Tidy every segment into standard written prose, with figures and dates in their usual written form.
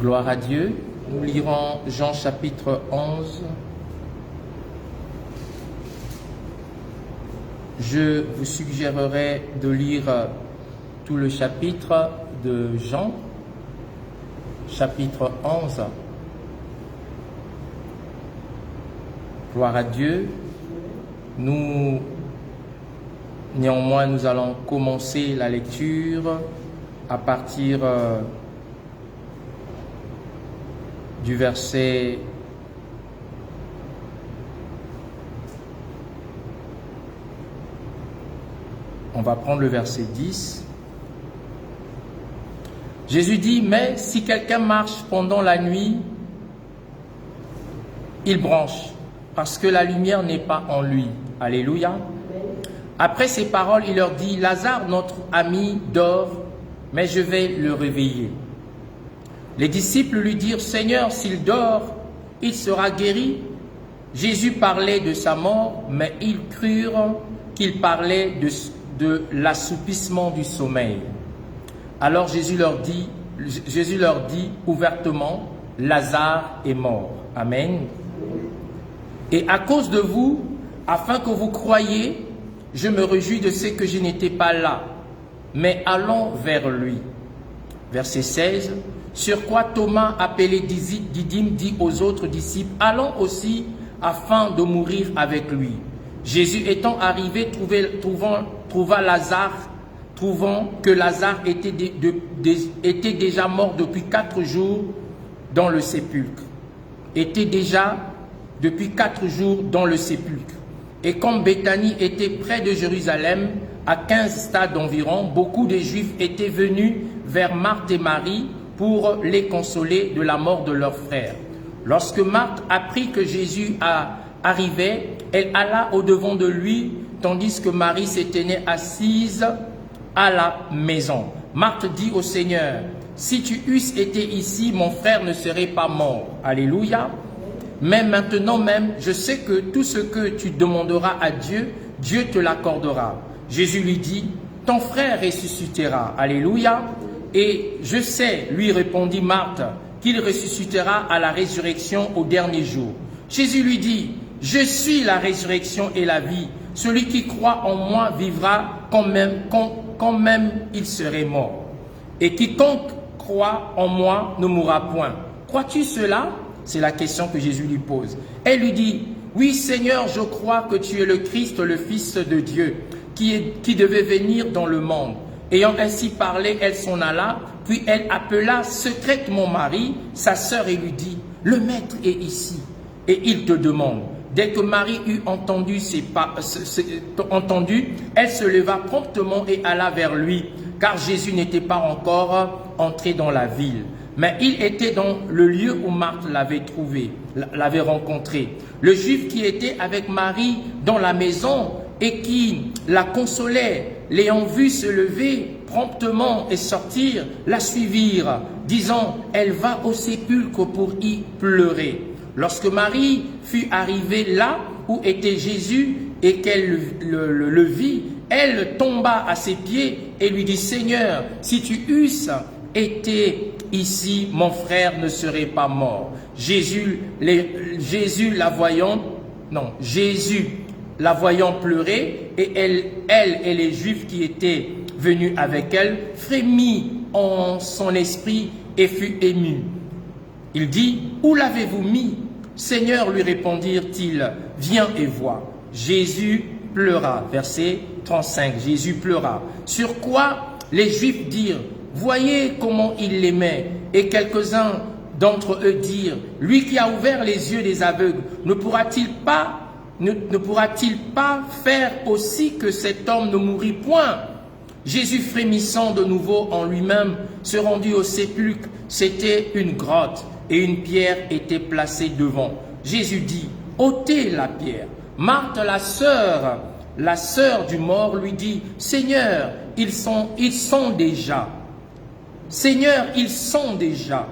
Gloire à Dieu. Nous lirons Jean chapitre 11. Je vous suggérerai de lire tout le chapitre de Jean, chapitre 11. Gloire à Dieu. Néanmoins, nous allons commencer la lecture à partir du verset on va prendre le verset 10. Jésus dit, mais si quelqu'un marche pendant la nuit, il branche, parce que la lumière n'est pas en lui. Alléluia. Après ces paroles, il leur dit, Lazare, notre ami, dort, mais je vais le réveiller. Les disciples lui dirent, Seigneur, s'il dort, il sera guéri. Jésus parlait de sa mort, mais ils crurent qu'il parlait de l'assoupissement du sommeil. Alors Jésus leur dit ouvertement, Lazare est mort. Amen. Et à cause de vous, afin que vous croyiez, je me réjouis de ce que je n'étais pas là, mais allons vers lui. Verset 16. Sur quoi Thomas, appelé Didyme, dit aux autres disciples, allons aussi afin de mourir avec lui. Jésus étant arrivé, trouva Lazare, trouvant que Lazare était déjà mort depuis 4 jours dans le sépulcre. Et comme Béthanie était près de Jérusalem, à 15 stades environ, beaucoup de Juifs étaient venus vers Marthe et Marie pour les consoler de la mort de leur frère. Lorsque Marthe apprit que Jésus arrivait, elle alla au-devant de lui, tandis que Marie se tenait assise à la maison. Marthe dit au Seigneur, si tu eusses été ici, mon frère ne serait pas mort. Alléluia. Mais maintenant même, je sais que tout ce que tu demanderas à Dieu, Dieu te l'accordera. Jésus lui dit, ton frère ressuscitera. Alléluia. Et je sais, lui répondit Marthe, qu'il ressuscitera à la résurrection au dernier jour. Jésus lui dit, je suis la résurrection et la vie. Celui qui croit en moi vivra quand même il serait mort. Et quiconque croit en moi ne mourra point. Crois-tu cela? C'est la question que Jésus lui pose. Elle lui dit, oui Seigneur, je crois que tu es le Christ, le Fils de Dieu, qui devait venir dans le monde. Ayant ainsi parlé, elle s'en alla, puis elle appela secrètement Marie, sa sœur, et lui dit, le Maître est ici, et il te demande. Dès que Marie eut entendu, elle se leva promptement et alla vers lui, car Jésus n'était pas encore entré dans la ville. Mais il était dans le lieu où Marthe l'avait rencontré. Le Juif qui était avec Marie dans la maison et qui la consolait, l'ayant vu se lever promptement et sortir, la suivirent, disant, elle va au sépulcre pour y pleurer. Lorsque Marie fut arrivée là où était Jésus et qu'elle le vit, elle tomba à ses pieds et lui dit, Seigneur, si tu eusses été ici, mon frère ne serait pas mort. Jésus la voyant pleurer, et elle et les Juifs qui étaient venus avec elle, frémit en son esprit et fut ému. Il dit, où l'avez-vous mis? Seigneur, lui répondirent-ils, viens et vois. Jésus pleura. Verset 35, Jésus pleura. Sur quoi les Juifs dirent, voyez comment il l'aimait. Et quelques-uns d'entre eux dirent, lui qui a ouvert les yeux des aveugles, ne pourra-t-il pas faire aussi que cet homme ne mourrit point? Jésus, frémissant de nouveau en lui-même, se rendit au sépulcre. C'était une grotte et une pierre était placée devant. Jésus dit, ôtez la pierre. Marthe, la sœur du mort, lui dit, Seigneur, ils sont déjà. Seigneur, ils sont déjà,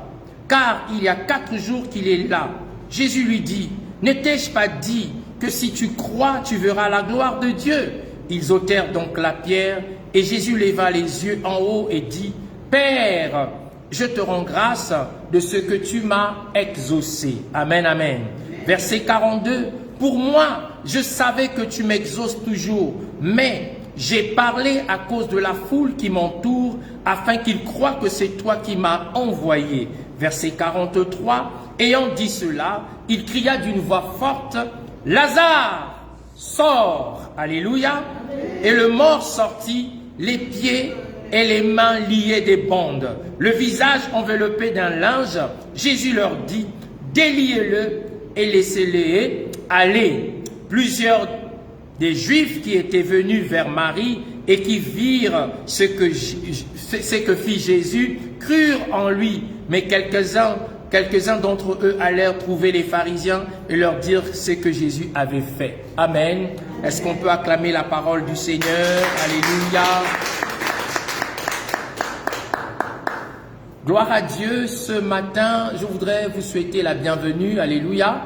car il y a 4 jours qu'il est là. Jésus lui dit, ne t'ai-je pas dit que si tu crois, tu verras la gloire de Dieu? Ils ôtèrent donc la pierre, et Jésus leva les yeux en haut et dit, Père, je te rends grâce de ce que tu m'as exaucé. Amen, amen. Verset 42, pour moi, je savais que tu m'exauces toujours, mais j'ai parlé à cause de la foule qui m'entoure, afin qu'ils croient que c'est toi qui m'as envoyé. Verset 43, ayant dit cela, il cria d'une voix forte, Lazare, sors. Alléluia. Et le mort sortit, les pieds et les mains liées des bandes, le visage enveloppé d'un linge. Jésus leur dit, déliez-le et laissez-le aller. Plusieurs des Juifs qui étaient venus vers Marie et qui virent ce que fit Jésus, crurent en lui, mais quelques-uns d'entre eux allèrent trouver les pharisiens et leur dire ce que Jésus avait fait. Amen. Est-ce qu'on peut acclamer la parole du Seigneur? Alléluia. Gloire à Dieu. Ce matin, je voudrais vous souhaiter la bienvenue. Alléluia.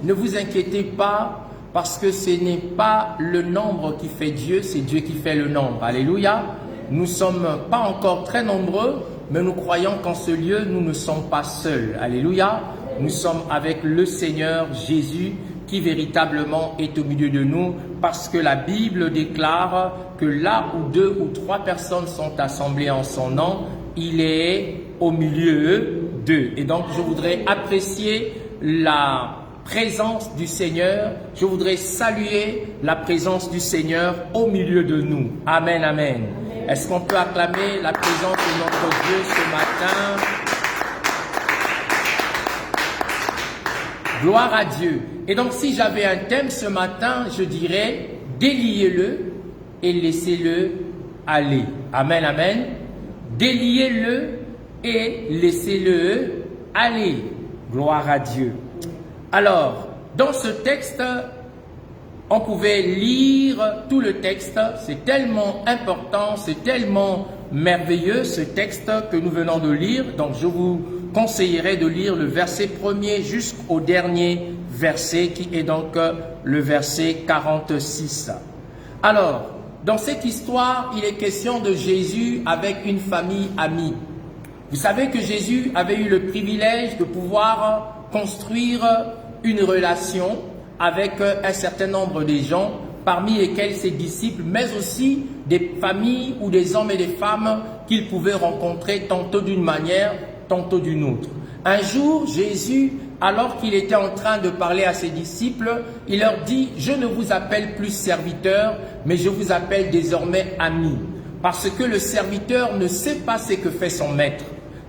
Ne vous inquiétez pas, parce que ce n'est pas le nombre qui fait Dieu, c'est Dieu qui fait le nombre. Alléluia. Nous ne sommes pas encore très nombreux, mais nous croyons qu'en ce lieu, nous ne sommes pas seuls. Alléluia. Nous sommes avec le Seigneur Jésus qui véritablement est au milieu de nous, parce que la Bible déclare que là où 2 ou 3 personnes sont assemblées en son nom, il est au milieu d'eux. Et donc, je voudrais apprécier la présence du Seigneur. Je voudrais saluer la présence du Seigneur au milieu de nous. Amen, amen. Est-ce qu'on peut acclamer la présence de notre Dieu ce matin? Gloire à Dieu. Et donc, si j'avais un thème ce matin, je dirais, déliez-le et laissez-le aller. Amen, amen. Déliez-le et laissez-le aller. Gloire à Dieu. Alors, dans ce texte, on pouvait lire tout le texte. C'est tellement important, c'est tellement merveilleux ce texte que nous venons de lire. Donc, je vous conseillerais de lire le verset 1er jusqu'au dernier verset, qui est donc le verset 46. Alors, dans cette histoire, il est question de Jésus avec une famille amie. Vous savez que Jésus avait eu le privilège de pouvoir construire une relation avec un certain nombre de gens, parmi lesquels ses disciples, mais aussi des familles ou des hommes et des femmes qu'il pouvait rencontrer tantôt d'une manière, tantôt d'une autre. Un jour, Jésus, alors qu'il était en train de parler à ses disciples, il leur dit, « Je ne vous appelle plus serviteurs, mais je vous appelle désormais amis. » Parce que le serviteur ne sait pas ce que fait son maître.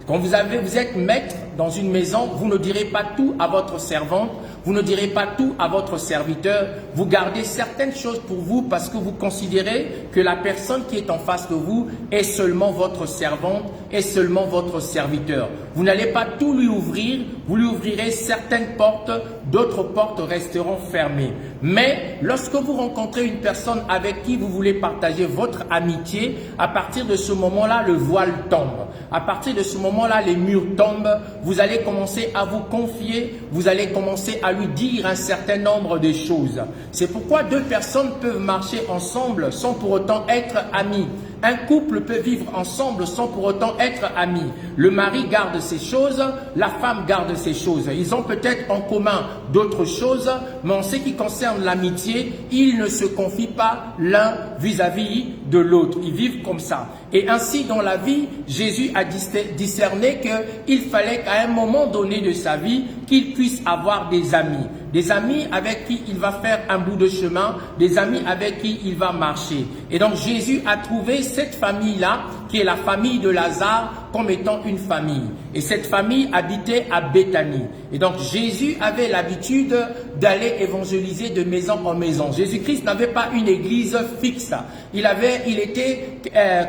Quand vous êtes maître dans une maison, vous ne direz pas tout à votre servante, vous ne direz pas tout à votre serviteur, vous gardez certaines choses pour vous parce que vous considérez que la personne qui est en face de vous est seulement votre servante, est seulement votre serviteur. Vous n'allez pas tout lui ouvrir, vous lui ouvrirez certaines portes, d'autres portes resteront fermées. Mais lorsque vous rencontrez une personne avec qui vous voulez partager votre amitié, à partir de ce moment-là, le voile tombe. À partir de ce moment-là, les murs tombent, vous allez commencer à vous confier, vous allez commencer à lui dire un certain nombre de choses. C'est pourquoi 2 personnes peuvent marcher ensemble sans pour autant être amis. Un couple peut vivre ensemble sans pour autant être amis. Le mari garde ses choses, la femme garde ses choses. Ils ont peut-être en commun d'autres choses, mais en ce qui concerne l'amitié, ils ne se confient pas l'un vis-à-vis de l'autre. Ils vivent comme ça. Et ainsi, dans la vie, Jésus a discerné qu'il fallait qu'à un moment donné de sa vie, qu'il puisse avoir des amis. Des amis avec qui il va faire un bout de chemin, des amis avec qui il va marcher. Et donc Jésus a trouvé cette famille-là, qui est la famille de Lazare, comme étant une famille. Et cette famille habitait à Béthanie. Et donc Jésus avait l'habitude d'aller évangéliser de maison en maison. Jésus-Christ n'avait pas une église fixe. Il était,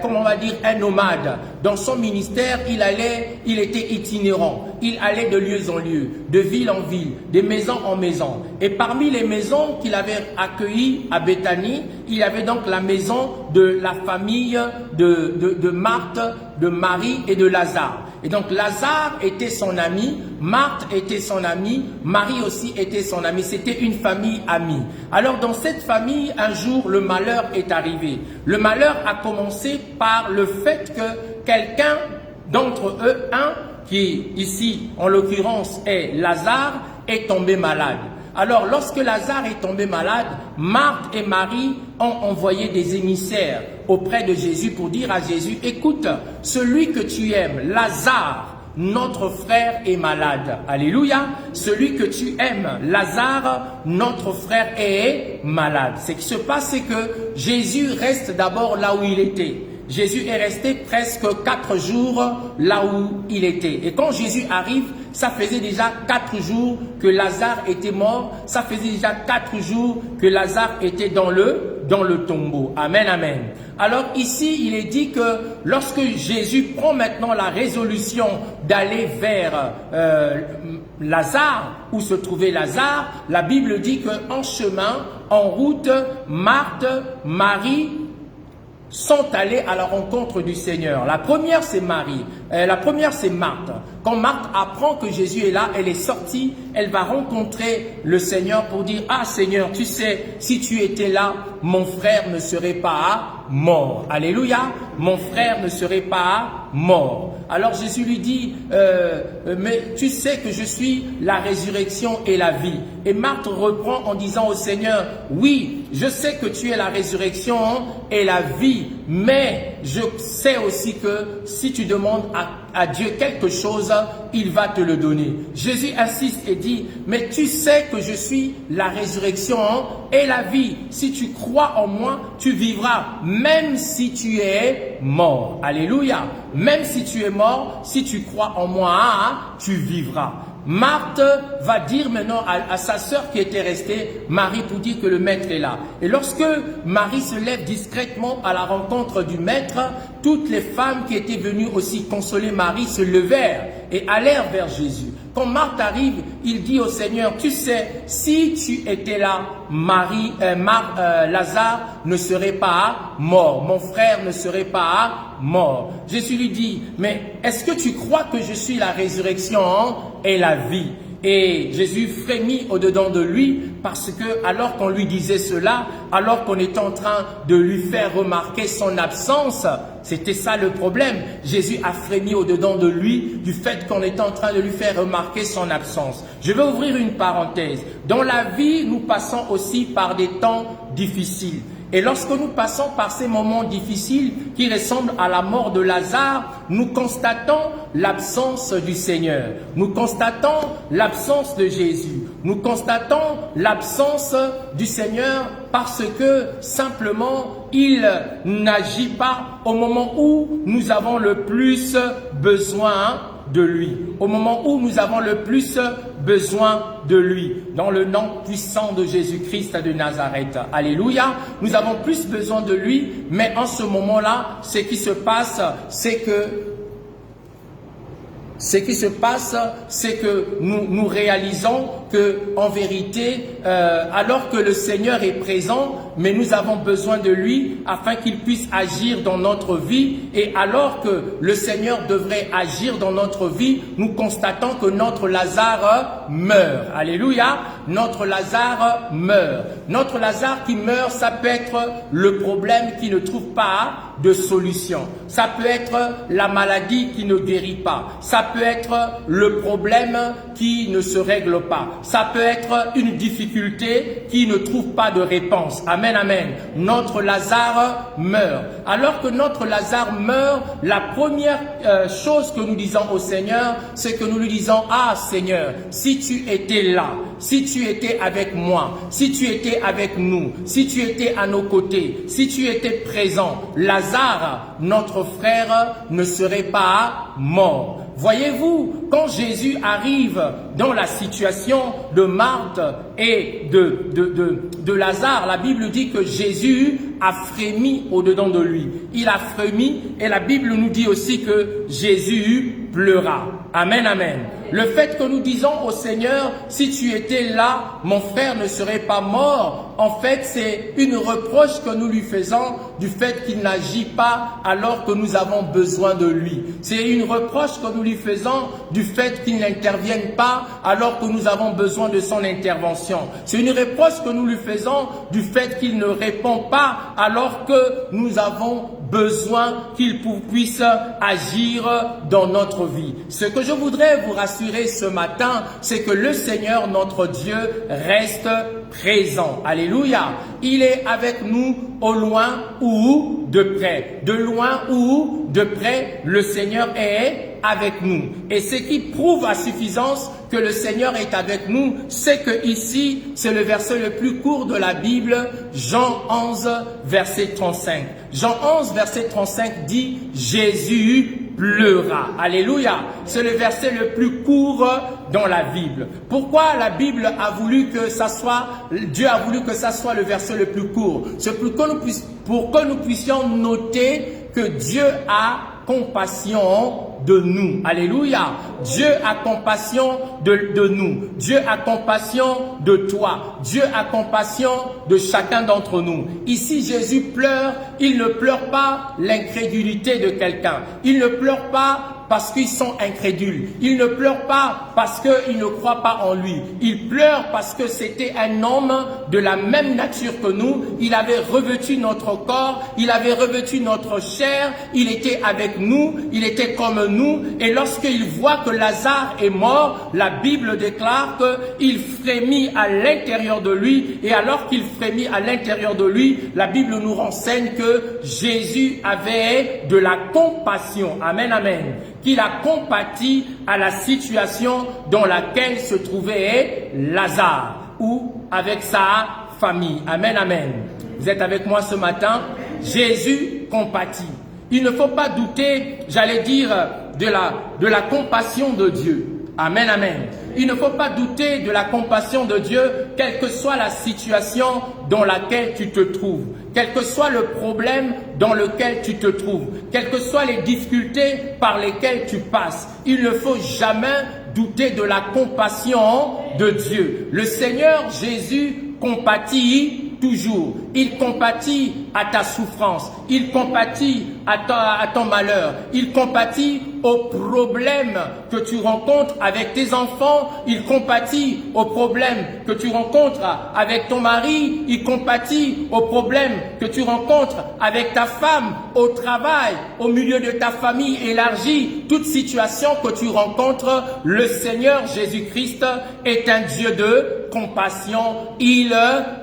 comment on va dire, un nomade. Dans son ministère, il était itinérant. Il allait de lieu en lieu, de ville en ville, de maison en maison. Et parmi les maisons qu'il avait accueillies à Béthanie, il y avait donc la maison de la famille de Marthe, de Marie et de Lazare. Et donc Lazare était son ami, Marthe était son amie, Marie aussi était son amie. C'était une famille amie. Alors dans cette famille, un jour, le malheur est arrivé. Le malheur a commencé par le fait que quelqu'un D'entre eux, un qui ici, en l'occurrence, est Lazare, est tombé malade. Alors, lorsque Lazare est tombé malade, Marthe et Marie ont envoyé des émissaires auprès de Jésus pour dire à Jésus, écoute, celui que tu aimes, Lazare, notre frère est malade. Alléluia. Celui que tu aimes, Lazare, notre frère est malade. Ce qui se passe, c'est que Jésus reste d'abord là où il était. Jésus est resté presque 4 jours là où il était. Et quand Jésus arrive, ça faisait déjà 4 jours que Lazare était mort. Ça faisait déjà 4 jours que Lazare était dans le tombeau. Amen, amen. Alors ici, il est dit que lorsque Jésus prend maintenant la résolution d'aller vers Lazare, où se trouvait Lazare, la Bible dit qu'en chemin, en route, Marthe, Marie, sont allés à la rencontre du Seigneur. La première, c'est Marie. La première, c'est Marthe. Quand Marthe apprend que Jésus est là, elle est sortie, elle va rencontrer le Seigneur pour dire, ah Seigneur, tu sais, si tu étais là, mon frère ne serait pas mort. Alléluia, mon frère ne serait pas mort. Alors Jésus lui dit, mais tu sais que je suis la résurrection et la vie. Et Marthe reprend en disant au Seigneur, oui, je sais que tu es la résurrection et la vie, mais je sais aussi que si tu demandes à Dieu quelque chose, il va te le donner. Jésus insiste et dit, mais tu sais que je suis la résurrection et la vie. Si tu crois en moi, tu vivras, même si tu es mort. Alléluia. Même si tu es mort, si tu crois en moi, tu vivras. Marthe va dire maintenant à sa sœur qui était restée, Marie, pour dire que le maître est là. Et lorsque Marie se lève discrètement à la rencontre du maître, toutes les femmes qui étaient venues aussi consoler Marie se levèrent et allèrent vers Jésus. Quand Marthe arrive, il dit au Seigneur, tu sais, si tu étais là, Lazare ne serait pas mort, mon frère ne serait pas mort. Jésus lui dit, mais est-ce que tu crois que je suis la résurrection et la vie? Et Jésus frémit au-dedans de lui parce que alors qu'on lui disait cela, alors qu'on était en train de lui faire remarquer son absence, c'était ça le problème. Jésus a frémi au-dedans de lui du fait qu'on était en train de lui faire remarquer son absence. Je vais ouvrir une parenthèse. Dans la vie, nous passons aussi par des temps difficiles. Et lorsque nous passons par ces moments difficiles qui ressemblent à la mort de Lazare, nous constatons l'absence du Seigneur. Nous constatons l'absence de Jésus. Nous constatons l'absence du Seigneur parce que simplement il n'agit pas au moment où nous avons le plus besoin de lui, au moment où nous avons le plus besoin de lui, dans le nom puissant de Jésus-Christ de Nazareth. Alléluia, nous avons plus besoin de lui, mais en ce moment-là, ce qui se passe, c'est que nous réalisons que, en vérité, alors que le Seigneur est présent, mais nous avons besoin de lui afin qu'il puisse agir dans notre vie. Et alors que le Seigneur devrait agir dans notre vie, nous constatons que notre Lazare meurt. Alléluia, notre Lazare meurt. Notre Lazare qui meurt, ça peut être le problème qui ne trouve pas de solution. Ça peut être la maladie qui ne guérit pas. Ça peut être le problème qui ne se règle pas. Ça peut être une difficulté qui ne trouve pas de réponse. Amen, amen. Notre Lazare meurt. Alors que notre Lazare meurt, la première chose que nous disons au Seigneur, c'est que nous lui disons, ah Seigneur, si tu étais là, si tu étais avec moi, si tu étais avec nous, si tu étais à nos côtés, si tu étais présent, Lazare, notre frère, ne serait pas mort. Voyez-vous, quand Jésus arrive dans la situation de Marthe et de Lazare, la Bible dit que Jésus a frémi au-dedans de lui. Il a frémi et la Bible nous dit aussi que Jésus pleura. Amen, amen. Le fait que nous disons au Seigneur, si tu étais là, mon frère ne serait pas mort, en fait, c'est une reproche que nous lui faisons du fait qu'il n'agit pas alors que nous avons besoin de lui. C'est une reproche que nous lui faisons du fait qu'il n'intervienne pas alors que nous avons besoin de son intervention. C'est une reproche que nous lui faisons du fait qu'il ne répond pas alors que nous avons besoin qu'il puisse agir dans notre vie. Ce que je voudrais vous rassurer ce matin, c'est que le Seigneur, notre Dieu, reste présent. Alléluia. Il est avec nous au loin ou de près. De loin ou de près, le Seigneur est avec nous. Et ce qui prouve à suffisance que le Seigneur est avec nous, c'est que ici, c'est le verset le plus court de la Bible, Jean 11, verset 35. Jean 11, verset 35 dit « Jésus pleura ». Alléluia. C'est le verset le plus court dans la Bible. Pourquoi la Bible a voulu que ça soit, Dieu a voulu que ça soit le verset le plus court? C'est pour que nous puissions noter que Dieu a compassion de nous. Alléluia. Dieu a compassion de nous. Dieu a compassion de toi. Dieu a compassion de chacun d'entre nous. Ici, Jésus pleure. Il ne pleure pas l'incrédulité de quelqu'un. Il ne pleure pas parce qu'ils sont incrédules. Il ne pleure pas parce qu'ils ne croient pas en lui. Il pleure parce que c'était un homme de la même nature que nous. Il avait revêtu notre corps, il avait revêtu notre chair, il était avec nous, il était comme nous. Et lorsqu'il voit que Lazare est mort, la Bible déclare qu'il frémit à l'intérieur de lui. Et alors qu'il frémit à l'intérieur de lui, la Bible nous renseigne que Jésus avait de la compassion. Amen, amen. Qu'il a compati à la situation dans laquelle se trouvait Lazare ou avec sa famille. Amen, amen. Vous êtes avec moi ce matin? Jésus compatit. Il ne faut pas douter, j'allais dire, de la compassion de Dieu. Amen, amen. Il ne faut pas douter de la compassion de Dieu, quelle que soit la situation dans laquelle tu te trouves, quel que soit le problème dans lequel tu te trouves, quelles que soient les difficultés par lesquelles tu passes. Il ne faut jamais douter de la compassion de Dieu. Le Seigneur Jésus compatit toujours. Il compatit à ta souffrance. Il compatit à ton malheur. Il compatit aux problèmes que tu rencontres avec tes enfants. Il compatit aux problèmes que tu rencontres avec ton mari. Il compatit aux problèmes que tu rencontres avec ta femme, au travail, au milieu de ta famille élargie. Toute situation que tu rencontres, le Seigneur Jésus-Christ est un Dieu de compassion. Il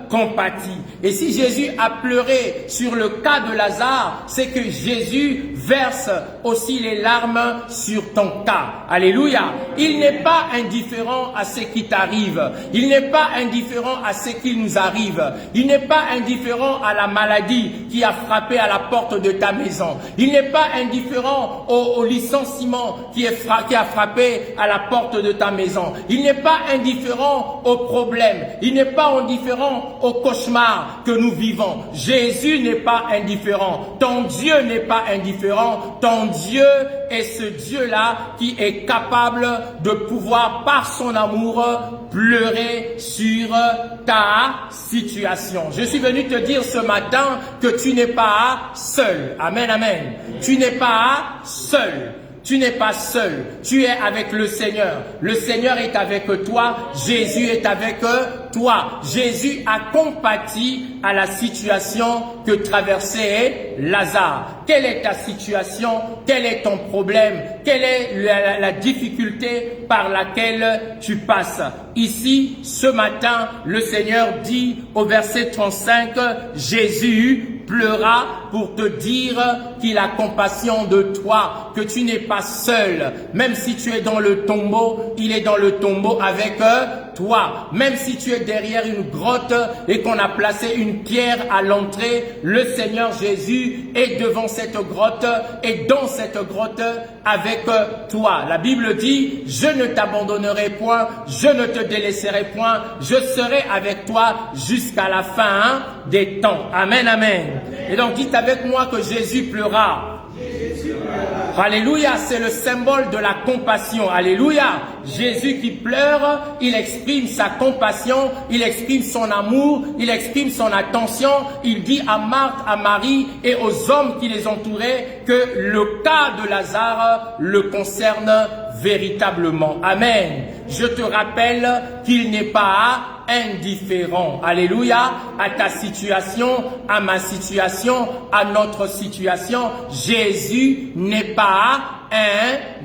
compatit. Et si Jésus a pleuré sur le cas de Lazare, c'est que Jésus verse aussi les larmes sur ton cas. Alléluia. Il n'est pas indifférent à ce qui t'arrive. Il n'est pas indifférent à ce qui nous arrive. Il n'est pas indifférent à la maladie qui a frappé à la porte de ta maison. Il n'est pas indifférent au licenciement qui a frappé à la porte de ta maison. Il n'est pas indifférent aux problèmes. Il n'est pas indifférent aux cauchemars que nous vivons. Jésus n'est pas indifférent. Ton Dieu n'est pas indifférent. Ton Dieu est ce Dieu-là qui est capable de pouvoir, par son amour, pleurer sur ta situation. Je suis venu te dire ce matin que tu n'es pas seul. Amen, amen. Tu n'es pas seul. Tu n'es pas seul, tu es avec le Seigneur. Le Seigneur est avec toi, Jésus est avec toi. Jésus a compati à la situation que traversait Lazare. Quelle est ta situation? Quel est ton problème? Quelle est la difficulté par laquelle tu passes? Ici, ce matin, le Seigneur dit au verset 35, Jésus pleura pour te dire qu'il a compassion de toi, que tu n'es pas seul. Même si tu es dans le tombeau, il est dans le tombeau avec toi. Même si tu es derrière une grotte et qu'on a placé une pierre à l'entrée, le Seigneur Jésus est devant cette grotte et dans cette grotte avec toi. La Bible dit, je ne t'abandonnerai point, je ne te délaisserai point, je serai avec toi jusqu'à la fin des temps. Amen, amen. Et donc dites avec moi que Jésus pleura Alléluia, c'est le symbole de la compassion. Alléluia. Jésus qui pleure, il exprime sa compassion, il exprime son amour, il exprime son attention. Il dit à Marthe, à Marie et aux hommes qui les entouraient que le cas de Lazare le concerne véritablement. Amen. Je te rappelle qu'il n'est pas indifférent, alléluia, à ta situation, à ma situation, à notre situation. Jésus n'est pas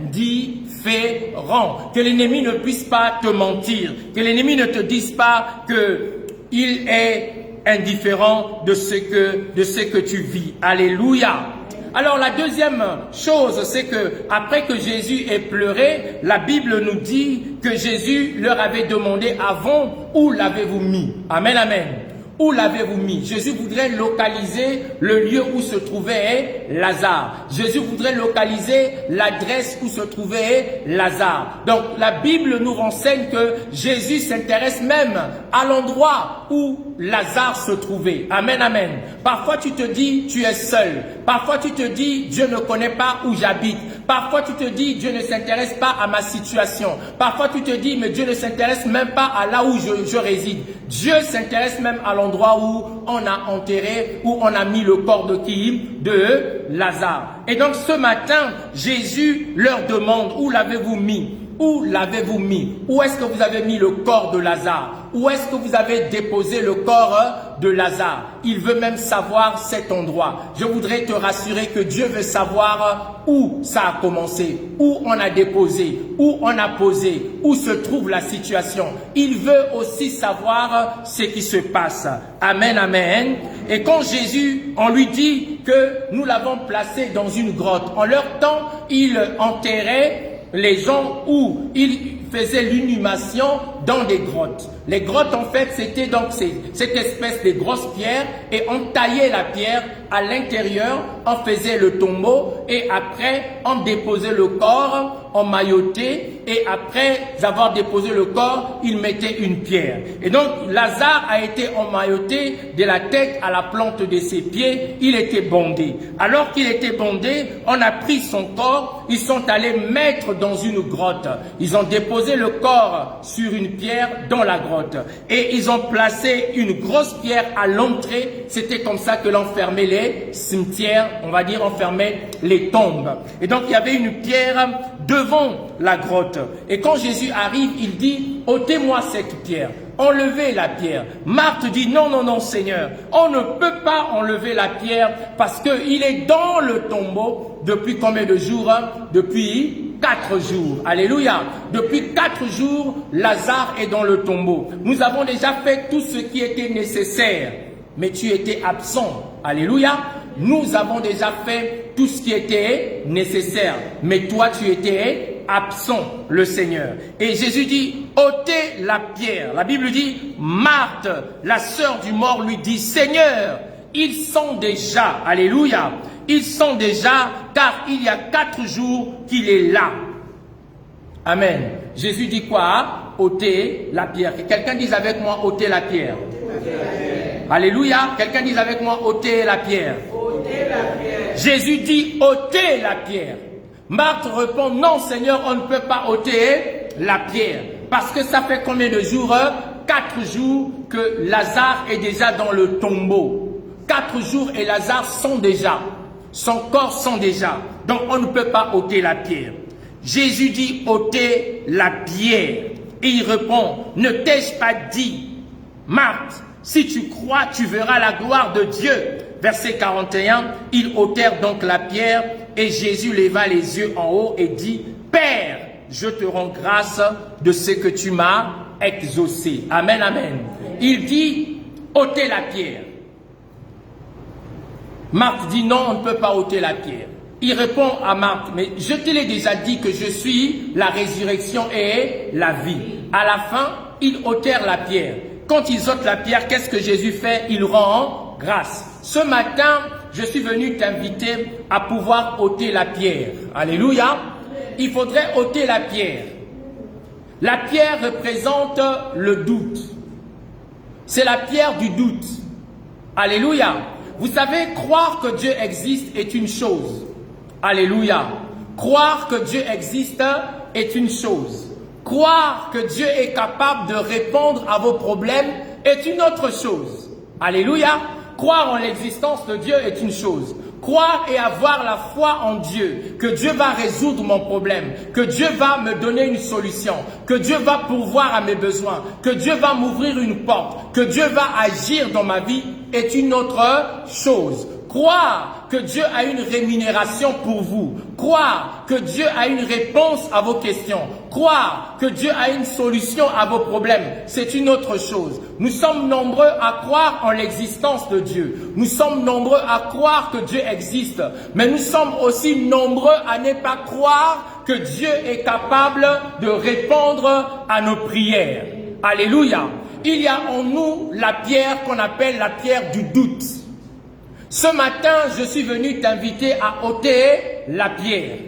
indifférent. Que l'ennemi ne puisse pas te mentir, que l'ennemi ne te dise pas qu'il est indifférent de ce que tu vis. Alléluia. Alors la deuxième chose, c'est que après que Jésus ait pleuré, la Bible nous dit que Jésus leur avait demandé avant, où l'avez-vous mis? Amen, amen. Où l'avez-vous mis? Jésus voudrait localiser le lieu où se trouvait Lazare. Jésus voudrait localiser l'adresse où se trouvait Lazare. Donc la Bible nous renseigne que Jésus s'intéresse même à l'endroit où Lazare se trouvait. Amen, amen. Parfois tu te dis tu es seul. Parfois tu te dis Dieu ne connaît pas où j'habite. Parfois tu te dis Dieu ne s'intéresse pas à ma situation. Parfois tu te dis mais Dieu ne s'intéresse même pas à là où je réside. Dieu s'intéresse même à l'endroit où on a enterré, où on a mis le corps de qui? De Lazare. Et donc ce matin, Jésus leur demande, où l'avez-vous mis? Où l'avez-vous mis? Où est-ce que vous avez mis le corps de Lazare? Où est-ce que vous avez déposé le corps de Lazare? Il veut même savoir cet endroit. Je voudrais te rassurer que Dieu veut savoir où ça a commencé, où on a déposé, où on a posé, où se trouve la situation. Il veut aussi savoir ce qui se passe. Amen, amen. Et quand Jésus, on lui dit que nous l'avons placé dans une grotte, en leur temps, il enterrait les gens où il faisait l'inhumation dans des grottes. Les grottes, en fait, c'était donc cette espèce de grosses pierres et on taillait la pierre à l'intérieur, on faisait le tombeau et après, on déposait le corps, on maillotait et après avoir déposé le corps, il mettait une pierre. Et donc, Lazare a été emmailloté de la tête à la plante de ses pieds, il était bandé. Alors qu'il était bandé, on a pris son corps, ils sont allés mettre dans une grotte. Ils ont déposé le corps sur une pierre dans la grotte. Et ils ont placé une grosse pierre à l'entrée. C'était comme ça que l'on fermait les cimetières, on va dire, on fermait les tombes. Et donc, il y avait une pierre devant la grotte. Et quand Jésus arrive, il dit, ôtez-moi cette pierre. Enlevez la pierre. Marthe dit, non, non, non, Seigneur, on ne peut pas enlever la pierre parce qu'il est dans le tombeau depuis combien de jours? Depuis 4 jours. Alléluia. Depuis 4 jours, Lazare est dans le tombeau. Nous avons déjà fait tout ce qui était nécessaire, mais tu étais absent. Alléluia. Nous avons déjà fait tout ce qui était nécessaire, mais toi tu étais absent, le Seigneur. Et Jésus dit, ôtez la pierre. La Bible dit, Marthe, la sœur du mort, lui dit, Seigneur, ils sont déjà, alléluia, ils sont déjà, car il y a 4 jours qu'il est là. Amen. Jésus dit quoi? Ôtez la pierre. Quelqu'un dise avec moi, ôtez la pierre. Alléluia. Quelqu'un dise avec moi, ôtez la pierre. Ôtez la pierre. Jésus dit, ôtez la pierre. Marthe répond, non Seigneur, on ne peut pas ôter la pierre. Parce que ça fait combien de jours? 4 jours que Lazare est déjà dans le tombeau. 4 jours et Lazare sont déjà. Son corps sont déjà. Donc on ne peut pas ôter la pierre. Jésus dit, ôtez la pierre. Et il répond, ne t'ai-je pas dit, Marthe, si tu crois, tu verras la gloire de Dieu. Verset 41, ils ôtèrent donc la pierre et Jésus leva les yeux en haut et dit, Père, je te rends grâce de ce que tu m'as exaucé. Amen, amen. Il dit, ôtez la pierre. Marthe dit, non, on ne peut pas ôter la pierre. Il répond à Marthe, mais je te l'ai déjà dit que je suis la résurrection et la vie. À la fin, ils ôtèrent la pierre. Quand ils ôtent la pierre, qu'est-ce que Jésus fait? Il rend grâce. Ce matin, je suis venu t'inviter à pouvoir ôter la pierre. Alléluia. Il faudrait ôter la pierre. La pierre représente le doute. C'est la pierre du doute. Alléluia. Vous savez, croire que Dieu existe est une chose. Alléluia. Croire que Dieu existe est une chose. Croire que Dieu est capable de répondre à vos problèmes est une autre chose. Alléluia. Croire en l'existence de Dieu est une chose. Croire et avoir la foi en Dieu, que Dieu va résoudre mon problème, que Dieu va me donner une solution, que Dieu va pourvoir à mes besoins, que Dieu va m'ouvrir une porte, que Dieu va agir dans ma vie est une autre chose. Croire que Dieu a une rémunération pour vous. Croire que Dieu a une réponse à vos questions. Croire que Dieu a une solution à vos problèmes, c'est une autre chose. Nous sommes nombreux à croire en l'existence de Dieu. Nous sommes nombreux à croire que Dieu existe. Mais nous sommes aussi nombreux à ne pas croire que Dieu est capable de répondre à nos prières. Alléluia. Il y a en nous la pierre qu'on appelle la pierre du doute. Ce matin, je suis venu t'inviter à ôter la pierre.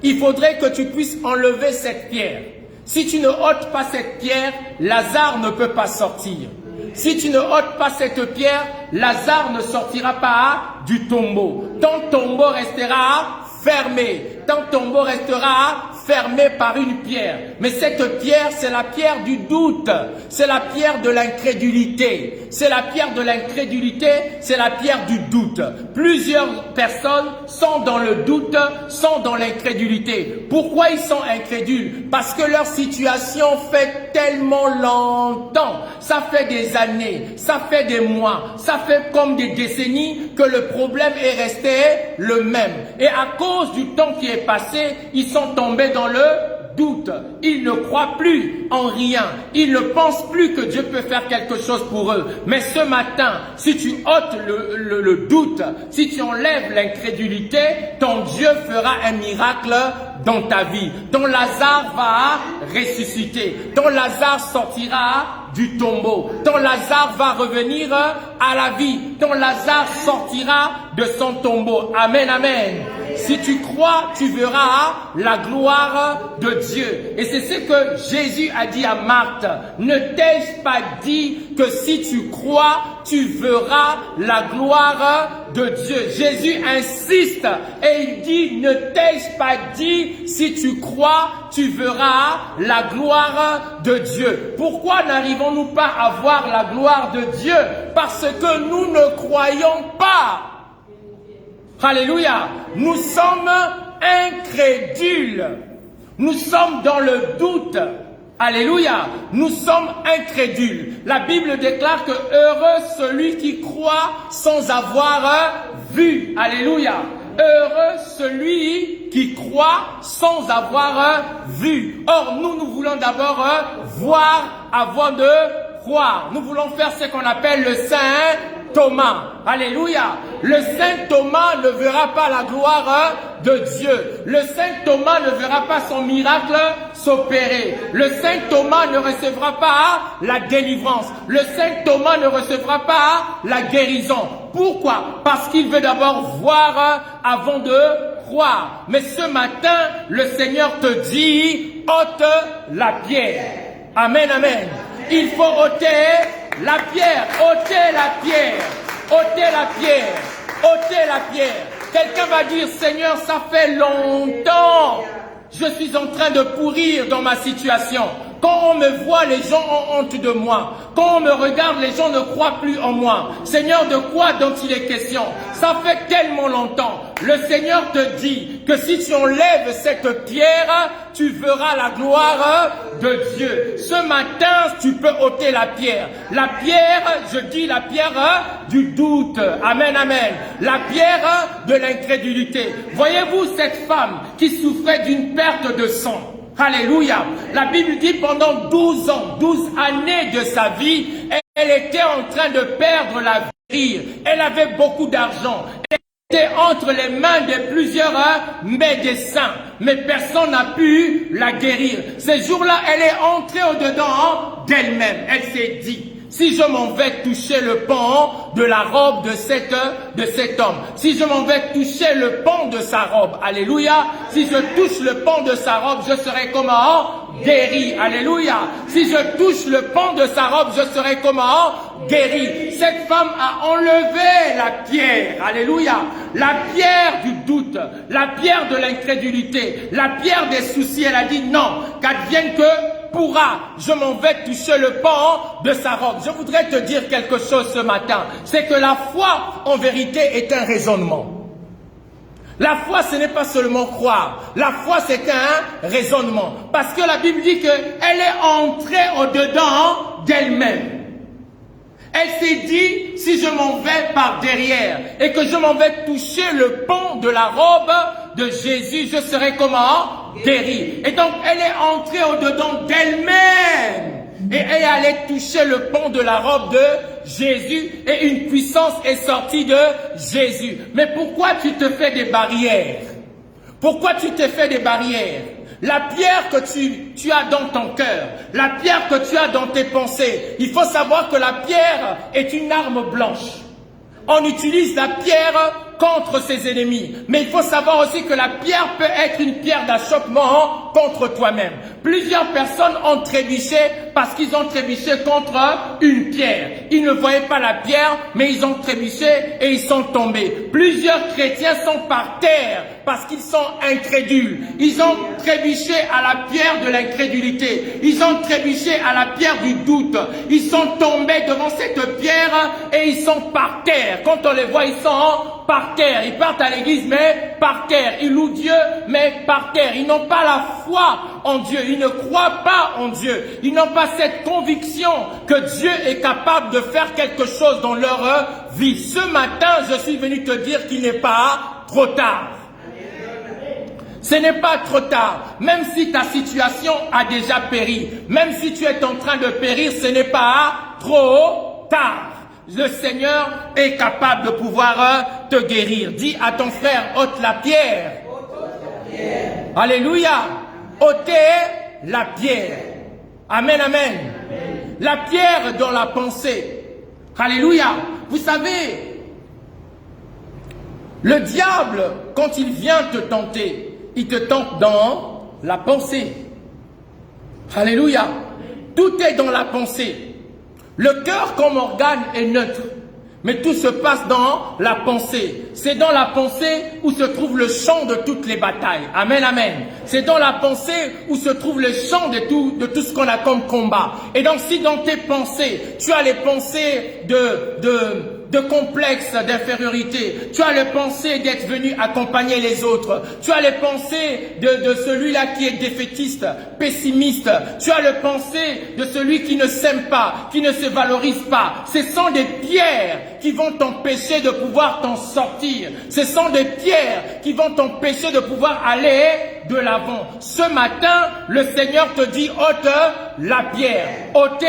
Il faudrait que tu puisses enlever cette pierre. Si tu ne ôtes pas cette pierre, Lazare ne peut pas sortir. Si tu ne ôtes pas cette pierre, Lazare ne sortira pas du tombeau. Ton tombeau restera fermé. Ton tombeau restera fermé par une pierre. Mais cette pierre, c'est la pierre du doute. C'est la pierre de l'incrédulité. C'est la pierre de l'incrédulité, c'est la pierre du doute. Plusieurs personnes sont dans le doute, sont dans l'incrédulité. Pourquoi ils sont incrédules? Parce que leur situation fait tellement longtemps. Ça fait des années, ça fait des mois, ça fait comme des décennies que le problème est resté le même. Et à cause du temps qui est passé, ils sont tombés dans le doute. Ils ne croient plus en rien. Ils ne pensent plus que Dieu peut faire quelque chose pour eux. Mais ce matin, si tu ôtes le doute, si tu enlèves l'incrédulité, ton Dieu fera un miracle dans ta vie. Ton Lazare va ressusciter. Ton Lazare sortira du tombeau. Ton Lazare va revenir à la vie. Ton Lazare sortira de son tombeau. Amen, amen. Si tu crois, tu verras la gloire de Dieu. Et c'est ce que Jésus a dit à Marthe. Ne t'ai-je pas dit que si tu crois, tu verras la gloire de Dieu. Jésus insiste et il dit, ne t'ai-je pas dit, si tu crois, tu verras la gloire de Dieu. Pourquoi n'arrivons-nous pas à voir la gloire de Dieu? Parce que nous ne croyons pas. Alléluia. Nous sommes incrédules. Nous sommes dans le doute. Alléluia. Nous sommes incrédules. La Bible déclare que heureux celui qui croit sans avoir vu. Alléluia. Heureux celui qui croit sans avoir vu. Or, nous voulons d'abord voir avant de croire. Nous voulons faire ce qu'on appelle le Saint Thomas. Alléluia. Le Saint Thomas ne verra pas la gloire de Dieu. Le Saint Thomas ne verra pas son miracle s'opérer. Le Saint Thomas ne recevra pas la délivrance. Le Saint Thomas ne recevra pas la guérison. Pourquoi? Parce qu'il veut d'abord voir avant de croire. Mais ce matin, le Seigneur te dit, ôte la pierre. Amen, amen. Il faut ôter la pierre, ôter la pierre, ôter la pierre, ôter la pierre. Quelqu'un va dire, Seigneur, ça fait longtemps. Je suis en train de pourrir dans ma situation. Quand on me voit, les gens ont honte de moi. Quand on me regarde, les gens ne croient plus en moi. Seigneur, de quoi dont il est question? Ça fait tellement longtemps. Le Seigneur te dit que si tu enlèves cette pierre, tu verras la gloire de Dieu. Ce matin, tu peux ôter la pierre. La pierre, je dis la pierre du doute. Amen, amen. La pierre de l'incrédulité. Voyez-vous cette femme qui souffrait d'une perte de sang? Alléluia. La Bible dit pendant 12 ans, 12 années de sa vie, elle était en train de perdre la vie. Elle avait beaucoup d'argent. Elle était entre les mains de plusieurs médecins. Mais personne n'a pu la guérir. Ces jours-là, elle est entrée au-dedans d'elle-même. Elle s'est dit, si je m'en vais toucher le pan de la robe de cet homme, si je m'en vais toucher le pan de sa robe, alléluia, si je touche le pan de sa robe, je serai comment? Guéri, alléluia. Si je touche le pan de sa robe, je serai comment? Guéri. Cette femme a enlevé la pierre, alléluia, la pierre du doute, la pierre de l'incrédulité, la pierre des soucis. Elle a dit non, qu'advienne que pourra, je m'en vais toucher le pan de sa robe. Je voudrais te dire quelque chose ce matin, c'est que la foi en vérité est un raisonnement. La foi, ce n'est pas seulement croire. La foi, c'est un raisonnement. Parce que la Bible dit qu'elle est entrée au-dedans d'elle-même. Elle s'est dit, si je m'en vais par derrière et que je m'en vais toucher le pan de la robe de Jésus, je serai comment? Guéri. Et donc, elle est entrée au-dedans d'elle-même. Et elle allait toucher le pan de la robe de Jésus et une puissance est sortie de Jésus. Mais pourquoi tu te fais des barrières? Pourquoi tu te fais des barrières? La pierre que tu as dans ton cœur, la pierre que tu as dans tes pensées, il faut savoir que la pierre est une arme blanche. On utilise la pierre contre ses ennemis. Mais il faut savoir aussi que la pierre peut être une pierre d'achoppement contre toi-même. Plusieurs personnes ont trébuché parce qu'ils ont trébuché contre une pierre. Ils ne voyaient pas la pierre, mais ils ont trébuché et ils sont tombés. Plusieurs chrétiens sont par terre parce qu'ils sont incrédules. Ils ont trébuché à la pierre de l'incrédulité. Ils ont trébuché à la pierre du doute. Ils sont tombés devant cette pierre et ils sont par terre. Quand on les voit, ils sont par terre. Ils partent à l'église, mais par terre. Ils louent Dieu, mais par terre. Ils n'ont pas la foi en Dieu. Ils ne croient pas en Dieu. Ils n'ont pas cette conviction que Dieu est capable de faire quelque chose dans leur vie. Ce matin, je suis venu te dire qu'il n'est pas trop tard. Ce n'est pas trop tard. Même si ta situation a déjà péri, même si tu es en train de périr, ce n'est pas trop tard. Le Seigneur est capable de pouvoir te guérir. Dis à ton frère, ôte la pierre. Alléluia. Ôtez la pierre. Amen, amen. La pierre dans la pensée. Alléluia. Vous savez, le diable, quand il vient te tenter, il te tente dans la pensée. Alléluia. Tout est dans la pensée. Le cœur comme organe est neutre, mais tout se passe dans la pensée. C'est dans la pensée où se trouve le champ de toutes les batailles. Amen, amen. C'est dans la pensée où se trouve le champ de tout ce qu'on a comme combat. Et donc si dans tes pensées, tu as les pensées de complexe d'infériorité, tu as les pensées d'être venu accompagner les autres, tu as les pensées de celui-là qui est défaitiste, pessimiste, tu as les pensées de celui qui ne s'aime pas, qui ne se valorise pas. Ce sont des pierres qui vont t'empêcher de pouvoir t'en sortir. Ce sont des pierres qui vont t'empêcher de pouvoir aller de l'avant. Ce matin, le Seigneur te dit, ôte la pierre, ôtez